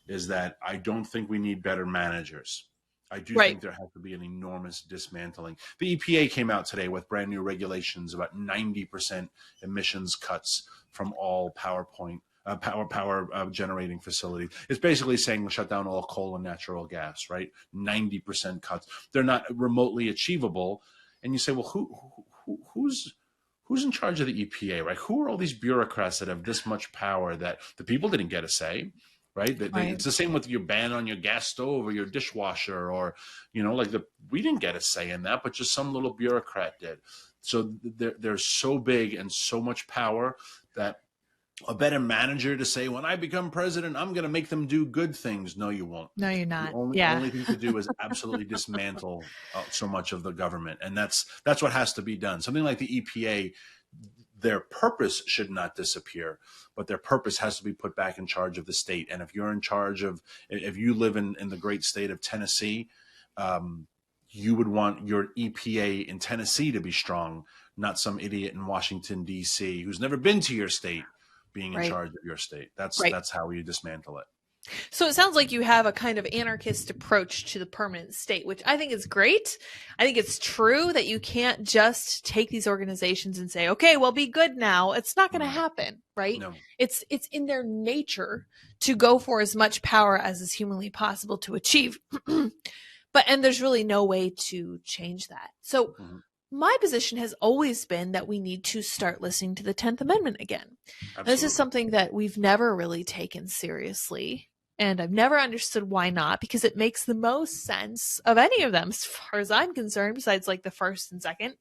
is that I don't think we need better managers. I do Right. think there has to be an enormous dismantling. The EPA came out today with brand new regulations about 90% emissions cuts from all power generating facilities. It's basically saying we'll shut down all coal and natural gas, right? 90% cuts. They're not remotely achievable. And you say, well, who's in charge of the EPA, right? Who are all these bureaucrats that have this much power that the people didn't get a say? Right? It's the same with your ban on your gas stove or your dishwasher, or, we didn't get a say in that, but just some little bureaucrat did. So they're so big and so much power that a better manager to say, when I become president, I'm going to make them do good things. No, you won't. No, you're not. The only thing to do is absolutely dismantle so much of the government. And that's what has to be done. Something like the EPA, their purpose should not disappear, but their purpose has to be put back in charge of the state. And if you're in charge of, if you live in the great state of Tennessee, you would want your EPA in Tennessee to be strong, not some idiot in Washington, D.C. who's never been to your state being in charge of your state. That's how you dismantle it. So it sounds like you have a kind of anarchist approach to the permanent state, which I think is great. I think it's true that you can't just take these organizations and say, okay, well, be good now. It's not going to happen, right? No. It's in their nature to go for as much power as is humanly possible to achieve. And there's really no way to change that. So my position has always been that we need to start listening to the 10th Amendment again. This is something that we've never really taken seriously. And I've never understood why not, because it makes the most sense of any of them, as far as I'm concerned, besides like the first and second.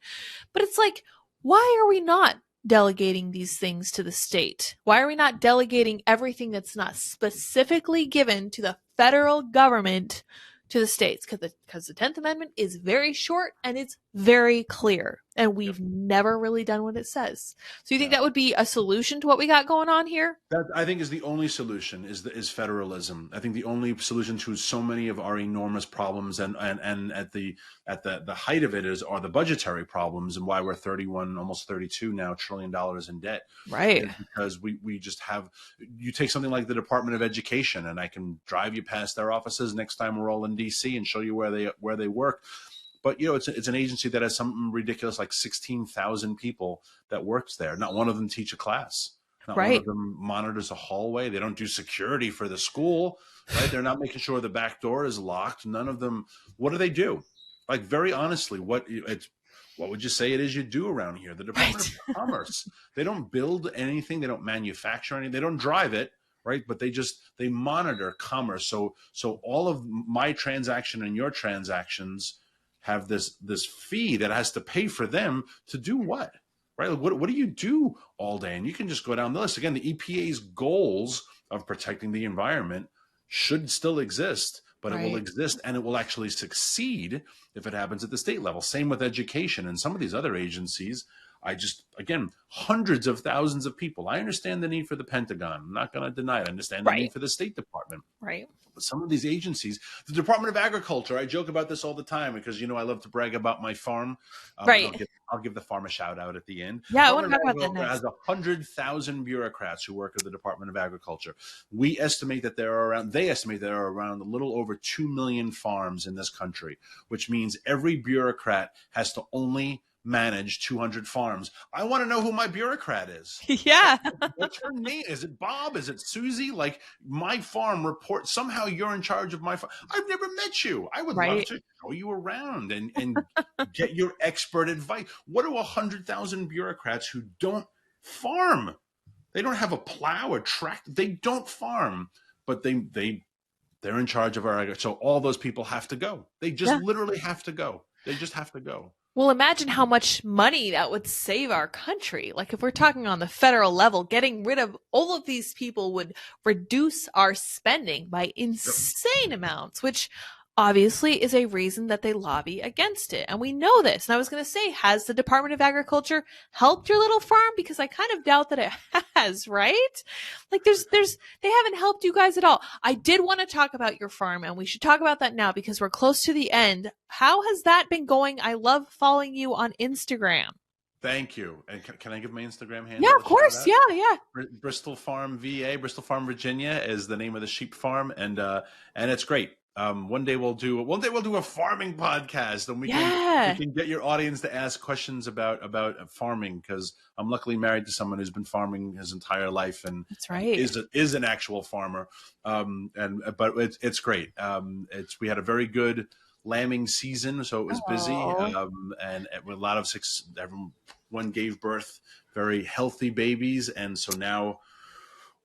But it's like, why are we not delegating these things to the state? Why are we not delegating everything that's not specifically given to the federal government to the states? Because the 10th Amendment is very short and it's very clear. And we've never really done what it says. So you think that would be a solution to what we got going on here? That, I think, is the only solution, is federalism. I think the only solution to so many of our enormous problems, and at the height of it are the budgetary problems, and why we're 31, almost 32 now $trillion in debt. Right. It's because we just have, you take something like the Department of Education, and I can drive you past their offices next time we're all in DC and show you where they work. But, it's an agency that has something ridiculous like 16,000 people that works there. Not one of them teach a class. Not one of them monitors a hallway. They don't do security for the school, right? They're not making sure the back door is locked. None of them. What do they do? Like, very honestly, what would you say it is you do around here? The Department of Commerce. They don't build anything. They don't manufacture anything. They don't drive it, right? But they monitor commerce. So all of my transaction and your transactions have this fee that has to pay for them to do what, right? Like, what do you do all day? And you can just go down the list. Again, the EPA's goals of protecting the environment should still exist, but it will exist, and it will actually succeed if it happens at the state level. Same with education and some of these other agencies. Again, hundreds of thousands of people. I understand the need for the Pentagon. I'm not going to deny it. I understand the need for the State Department. Right. But some of these agencies, the Department of Agriculture, I joke about this all the time because, I love to brag about my farm. I'll give the farm a shout out at the end. Yeah, I want to talk about that next. Has 100,000 bureaucrats who work at the Department of Agriculture. They estimate that there are around a little over 2 million farms in this country, which means every bureaucrat has to only manage 200 farms. I want to know who my bureaucrat is. Yeah. What's her name? Is it Bob? Is it Susie? Like, my farm report, somehow you're in charge of my farm. I've never met you. I would love to show you around and get your expert advice. What do 100,000 bureaucrats who don't farm? They don't have a plow, a tractor. They don't farm, but they're in charge of our agriculture. So all those people have to go. They just literally have to go. They just have to go. Well, imagine how much money that would save our country. Like, if we're talking on the federal level, getting rid of all of these people would reduce our spending by insane amounts, which obviously is a reason that they lobby against it. And we know this. And I was going to say, has the Department of Agriculture helped your little farm? Because I kind of doubt that it has, right? Like, they haven't helped you guys at all. I did want to talk about your farm, and we should talk about that now because we're close to the end. How has that been going? I love following you on Instagram. Thank you. And can I give my Instagram handle? Yeah, of course. Yeah. Bristol Farm, VA, Bristol Farm, Virginia is the name of the sheep farm. And it's great. One day we'll do a farming podcast, and we can get your audience to ask questions about farming, because I'm luckily married to someone who's been farming his entire life and, That's right. is an actual farmer. But it's great. We had a very good lambing season, so it was busy, and with a lot of everyone gave birth very healthy babies, and so now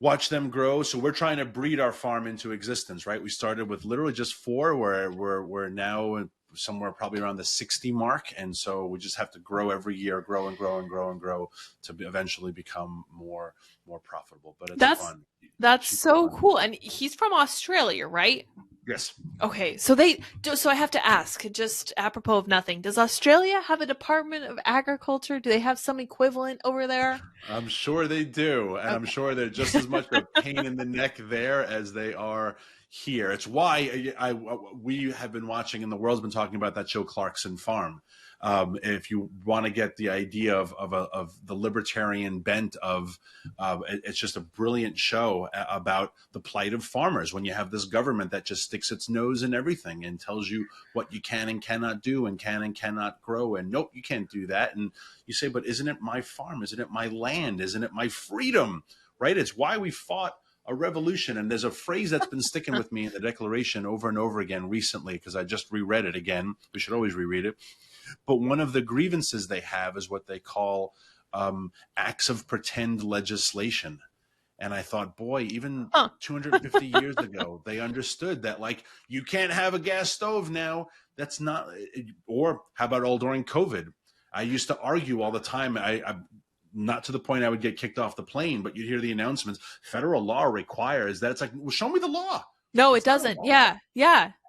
watch them grow. So we're trying to breed our farm into existence, right? We started with literally just 4, where we're now somewhere probably around the 60 mark. And so we just have to grow every year, grow and grow and grow and grow to eventually become more profitable. But it's fun. That's so cool. And he's from Australia, right? Yes. Okay, so I have to ask, just apropos of nothing, does Australia have a Department of Agriculture? Do they have some equivalent over there? I'm sure they do, and okay. I'm sure they're just as much a pain in the neck there as they are here. It's why we have been watching, and the world's been talking about that show Clarkson Farm. If you want to get the idea of the libertarian bent of, it's just a brilliant show about the plight of farmers when you have this government that just sticks its nose in everything and tells you what you can and cannot do and can and cannot grow, and nope, you can't do that. And you say, but isn't it my farm? Isn't it my land? Isn't it my freedom? Right? It's why we fought a revolution. And there's a phrase that's been sticking with me in the Declaration over and over again recently, because I just reread it again. We should always reread it. But one of the grievances they have is what they call acts of pretend legislation. And I thought, boy, even 250 years ago, they understood that, like, you can't have a gas stove now. That's not, or how about all during COVID? I used to argue all the time. I not to the point I would get kicked off the plane, but you'd hear the announcements. Federal law requires that. It's like, well, show me the law. No, it doesn't. Yeah.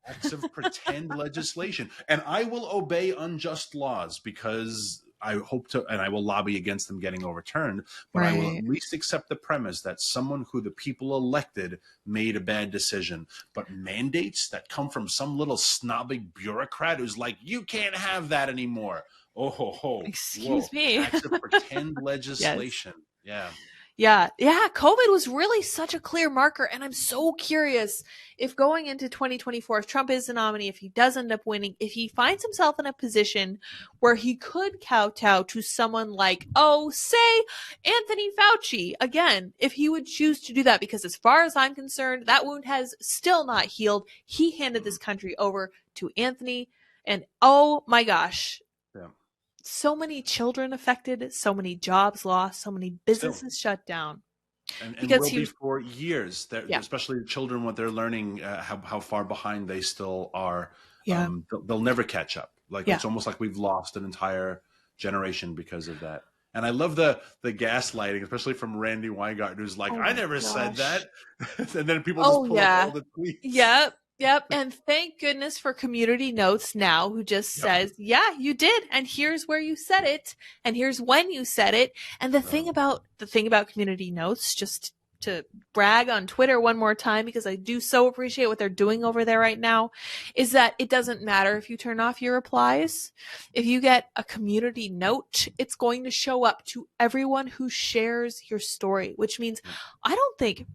Acts of pretend legislation. And I will obey unjust laws because I hope to, and I will lobby against them getting overturned, but right. I will at least accept the premise that someone who the people elected made a bad decision. But mandates that come from some little snobby bureaucrat who's like, you can't have that anymore. Oh, ho, ho. Excuse me. Acts of pretend legislation. Yes. Yeah. COVID was really such a clear marker. And I'm so curious if going into 2024, if Trump is the nominee, if he does end up winning, if he finds himself in a position where he could kowtow to someone like, say Anthony Fauci again, if he would choose to do that, because as far as I'm concerned, that wound has still not healed. He handed this country over to Anthony, and oh my gosh. Yeah. So many children affected, so many jobs lost, so many businesses shut down. And will be for years, especially the children, what they're learning, how far behind they still are. Yeah. They'll never catch up. It's almost like we've lost an entire generation because of that. And I love the gaslighting, especially from Randy Weingarten, who's like, I never said that. And then people just pull up all the tweets. Yep. And thank goodness for Community Notes now, who just says, yeah, you did. And here's where you said it. And here's when you said it. And the thing about Community Notes, just to brag on Twitter one more time, because I do so appreciate what they're doing over there right now, is that it doesn't matter if you turn off your replies. If you get a community note, it's going to show up to everyone who shares your story, which means I don't think,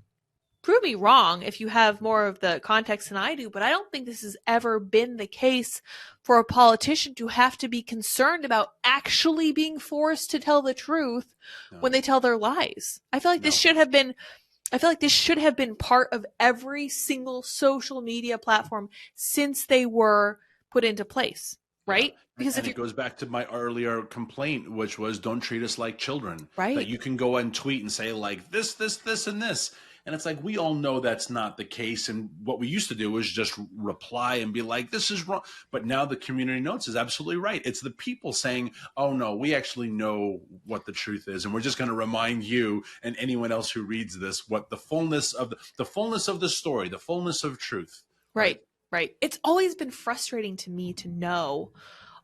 prove me wrong if you have more of the context than I do, but I don't think this has ever been the case for a politician to have to be concerned about actually being forced to tell the truth when they tell their lies. I feel like this should have been part of every single social media platform since they were put into place, right? Because it goes back to my earlier complaint, which was don't treat us like children. Right. That you can go and tweet and say like this, and this. And it's like, we all know that's not the case. And what we used to do was just reply and be like, this is wrong. But now the Community Notes is absolutely right. It's the people saying, oh, no, we actually know what the truth is. And we're just going to remind you and anyone else who reads this what the fullness of the story, the fullness of truth. Right. It's always been frustrating to me to know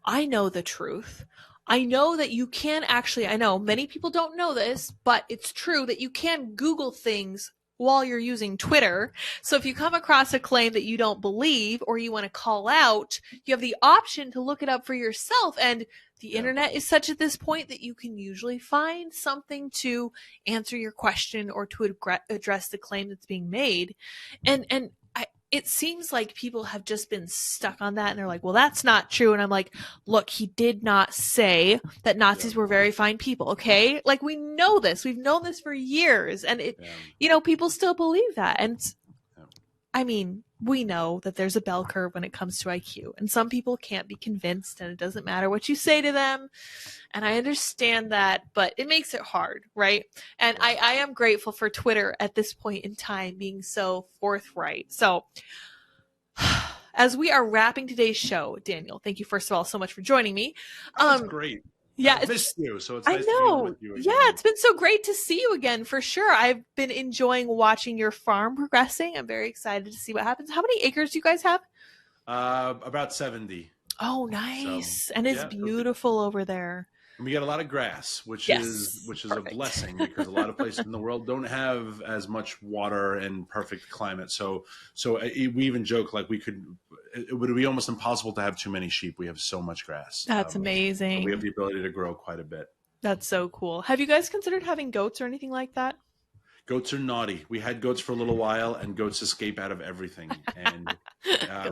I know the truth. I know that you can actually, I know many people don't know this, but it's true that you can Google things while you're using Twitter. So if you come across a claim that you don't believe or you want to call out, you have the option to look it up for yourself. And the internet is such at this point that you can usually find something to answer your question or to address the claim that's being made. And it seems like people have just been stuck on that and they're like, well, that's not true. And I'm like, look, he did not say that Nazis were very fine people. Okay. Like, we know this, we've known this for years, and people still believe that. And I mean, we know that there's a bell curve when it comes to IQ, and some people can't be convinced, and it doesn't matter what you say to them. And I understand that, but it makes it hard, right? And I am grateful for Twitter at this point in time being so forthright. So as we are wrapping today's show, Daniel, thank you first of all so much for joining me. That's great. Yeah, I missed you, so it's nice to be with you again. Yeah, it's been so great to see you again, for sure. I've been enjoying watching your farm progressing. I'm very excited to see what happens. How many acres do you guys have? About 70. Oh, nice. So, and it's beautiful over there. And we got a lot of grass, which is a blessing, because a lot of places in the world don't have as much water and perfect climate. So we even joke like it would be almost impossible to have too many sheep. We have so much grass. That's amazing. So we have the ability to grow quite a bit. That's so cool. Have you guys considered having goats or anything like that? Goats are naughty. We had goats for a little while, and goats escape out of everything. And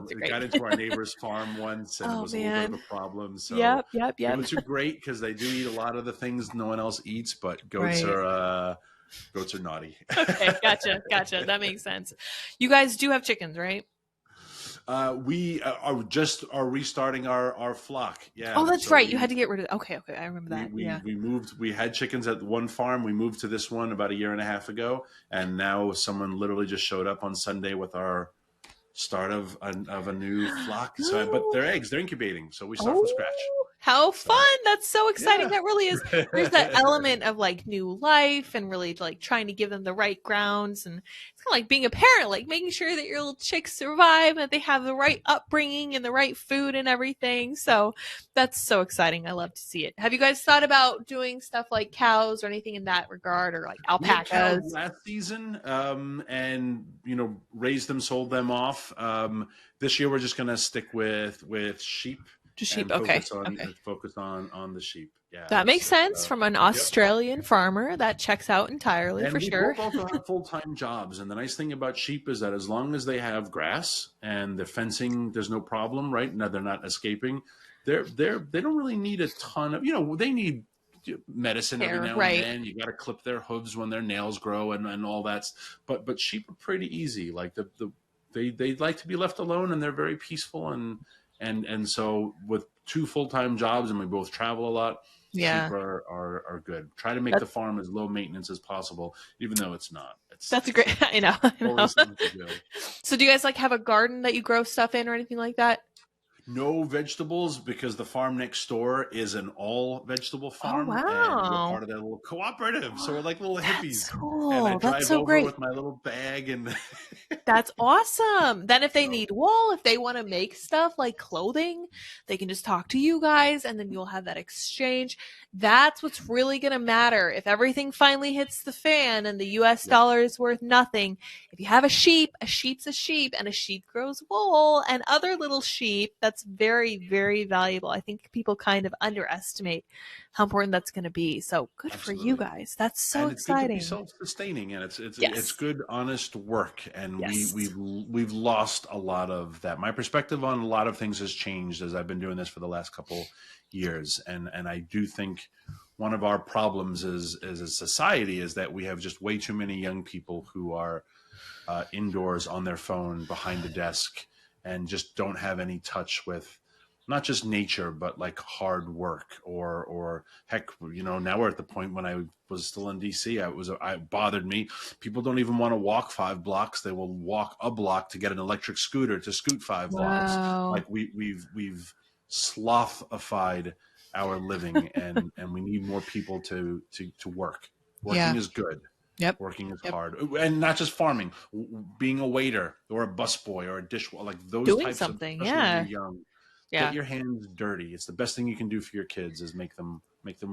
we got into our neighbor's farm once, and it was a little bit of a problem. So yep. Goats are great because they do eat a lot of the things no one else eats, but goats are naughty. Okay, gotcha. That makes sense. You guys do have chickens, right? We are restarting our flock. Yeah. Oh, that's right. You had to get rid of. Okay. I remember that. We moved. We had chickens at one farm. We moved to this one about 1.5 years ago, and now someone literally just showed up on Sunday with our start of a new flock. So, but they're eggs. They're incubating, so we start from scratch. How fun. That's so exciting. That really is. There's that element of like new life and really like trying to give them the right grounds. And it's kind of like being a parent, like making sure that your little chicks survive and that they have the right upbringing and the right food and everything. So that's so exciting. I love to see it. Have you guys thought about doing stuff like cows or anything in that regard, or like alpacas? We had cows last season, and raised them, sold them off. This year we're just going to stick with sheep. To sheep, Focus on the sheep. Yeah, that makes sense from an Australian farmer. That checks out entirely, for sure. And we both also have full-time jobs, and the nice thing about sheep is that as long as they have grass and the fencing, there's no problem, right? Now they're not escaping. They don't really need a ton of they need medicine every now and then. You got to clip their hooves when their nails grow and all that. But sheep are pretty easy. Like they like to be left alone, and they're very peaceful and so with 2 full-time jobs, and we both travel a lot, sheep are good. Try to make the farm as low maintenance as possible, even though it's not. That's great. I know. So do you guys like have a garden that you grow stuff in or anything like that? No vegetables, because the farm next door is an all vegetable farm. Oh, wow. And we're part of that little cooperative. So we're like little hippies. That's cool. And I drive That's so over great. with my little bag. And That's awesome. Then if they need wool, if they want to make stuff like clothing, they can just talk to you guys, and then you'll have that exchange. That's what's really going to matter. If everything finally hits the fan and the US dollar is worth nothing, if you have a sheep's a sheep, and a sheep grows wool and other little sheep, that's very, very valuable. I think people kind of underestimate how important that's going to be. So good Absolutely. For you guys. That's so exciting. It's good to be self-sustaining, and it's good, honest work. And we've lost a lot of that. My perspective on a lot of things has changed as I've been doing this for the last couple years. And I do think one of our problems as a society is that we have just way too many young people who are indoors on their phone behind a desk and just don't have any touch with not just nature, but like hard work or heck, now we're at the point when I was still in DC, it bothered me. People don't even want to walk 5 blocks. They will walk a block to get an electric scooter to scoot 5 blocks. Like we've slothified our living, and we need more people to work. Working is good. Yep. Working is hard, and not just farming. Being a waiter or a busboy or a dishwasher, like those doing types something. Of, especially when you're young. Yeah. Get your hands dirty. It's the best thing you can do for your kids is make them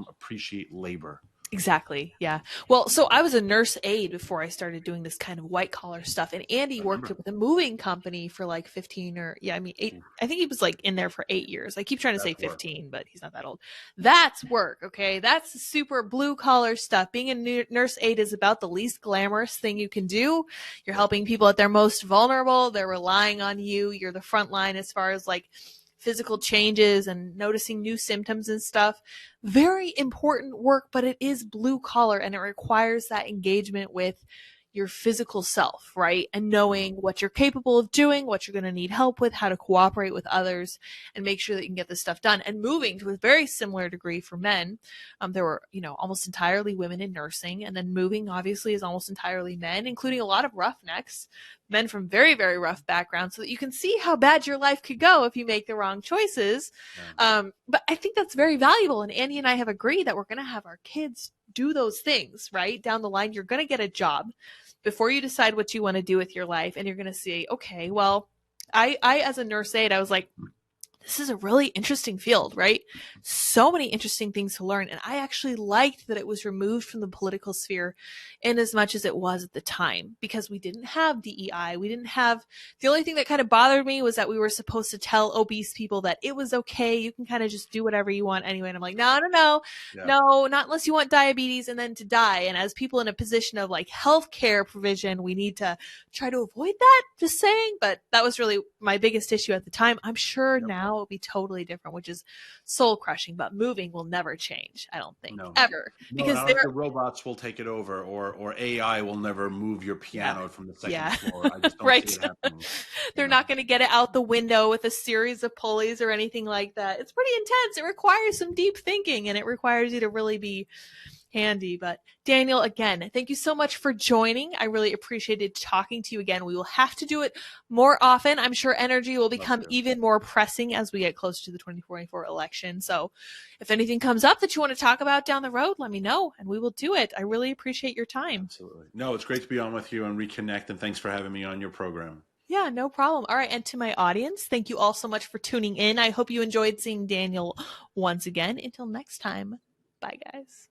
appreciate labor. Exactly. Yeah. Well, so I was a nurse aide before I started doing this kind of white collar stuff. And Andy worked with a moving company for like 15 or, yeah, I mean, 8. I think he was like in there for 8 years. I keep trying to say 15, but he's not that old. That's work. Okay. That's super blue collar stuff. Being a nurse aide is about the least glamorous thing you can do. You're helping people at their most vulnerable. They're relying on you. You're the front line as far as like physical changes and noticing new symptoms and stuff. Very important work, but it is blue collar and it requires that engagement with your physical self, right? And knowing what you're capable of doing, what you're going to need help with, how to cooperate with others, and make sure that you can get this stuff done. And moving to a very similar degree for men, there were, almost entirely women in nursing, and then moving obviously is almost entirely men, including a lot of roughnecks, men from very, very rough backgrounds, so that you can see how bad your life could go if you make the wrong choices. But I think that's very valuable. And Andy and I have agreed that we're going to have our kids do those things, right? Down the line, you're going to get a job before you decide what you want to do with your life. And you're going to say, okay, well, I as a nurse aide, I was like, this is a really interesting field, right? So many interesting things to learn. And I actually liked that it was removed from the political sphere in as much as it was at the time, because we didn't have DEI. We didn't have, the only thing that kind of bothered me was that we were supposed to tell obese people that it was okay. You can kind of just do whatever you want anyway. And I'm like, no, not unless you want diabetes and then to die. And as people in a position of like healthcare provision, we need to try to avoid that, just saying. But that was really my biggest issue at the time. I'm sure now it'll be totally different, which is soul crushing, but moving will never change. I don't think ever, because the robots will take it over, or AI will never move your piano from the second floor. I just don't see it happening. They're not going to get it out the window with a series of pulleys or anything like that. It's pretty intense. It requires some deep thinking, and it requires you to really be handy. But Daniel, again, thank you so much for joining. I really appreciated talking to you again. We will have to do it more often. I'm sure energy will become even more pressing as we get closer to the 2024 election. So if anything comes up that you want to talk about down the road, let me know and we will do it. I really appreciate your time. Absolutely. No, it's great to be on with you and reconnect, and thanks for having me on your program. Yeah, no problem. All right. And to my audience, thank you all so much for tuning in. I hope you enjoyed seeing Daniel once again. Until next time. Bye, guys.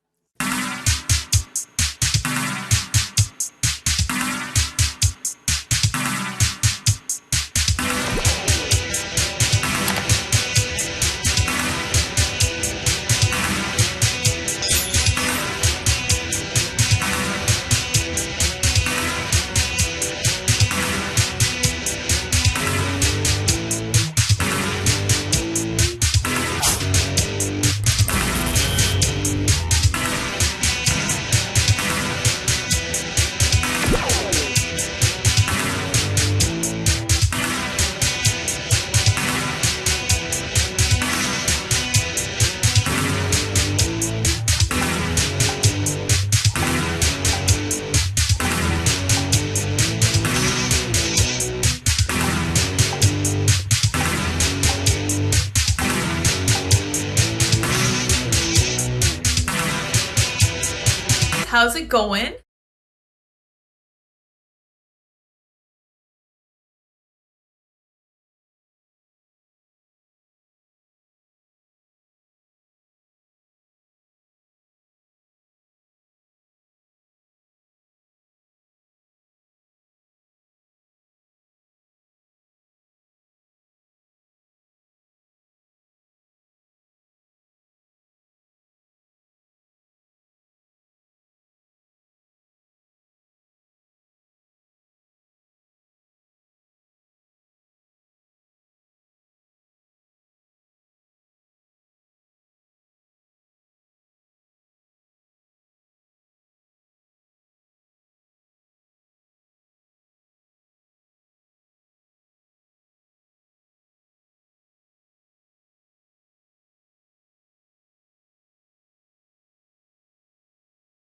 How's it going?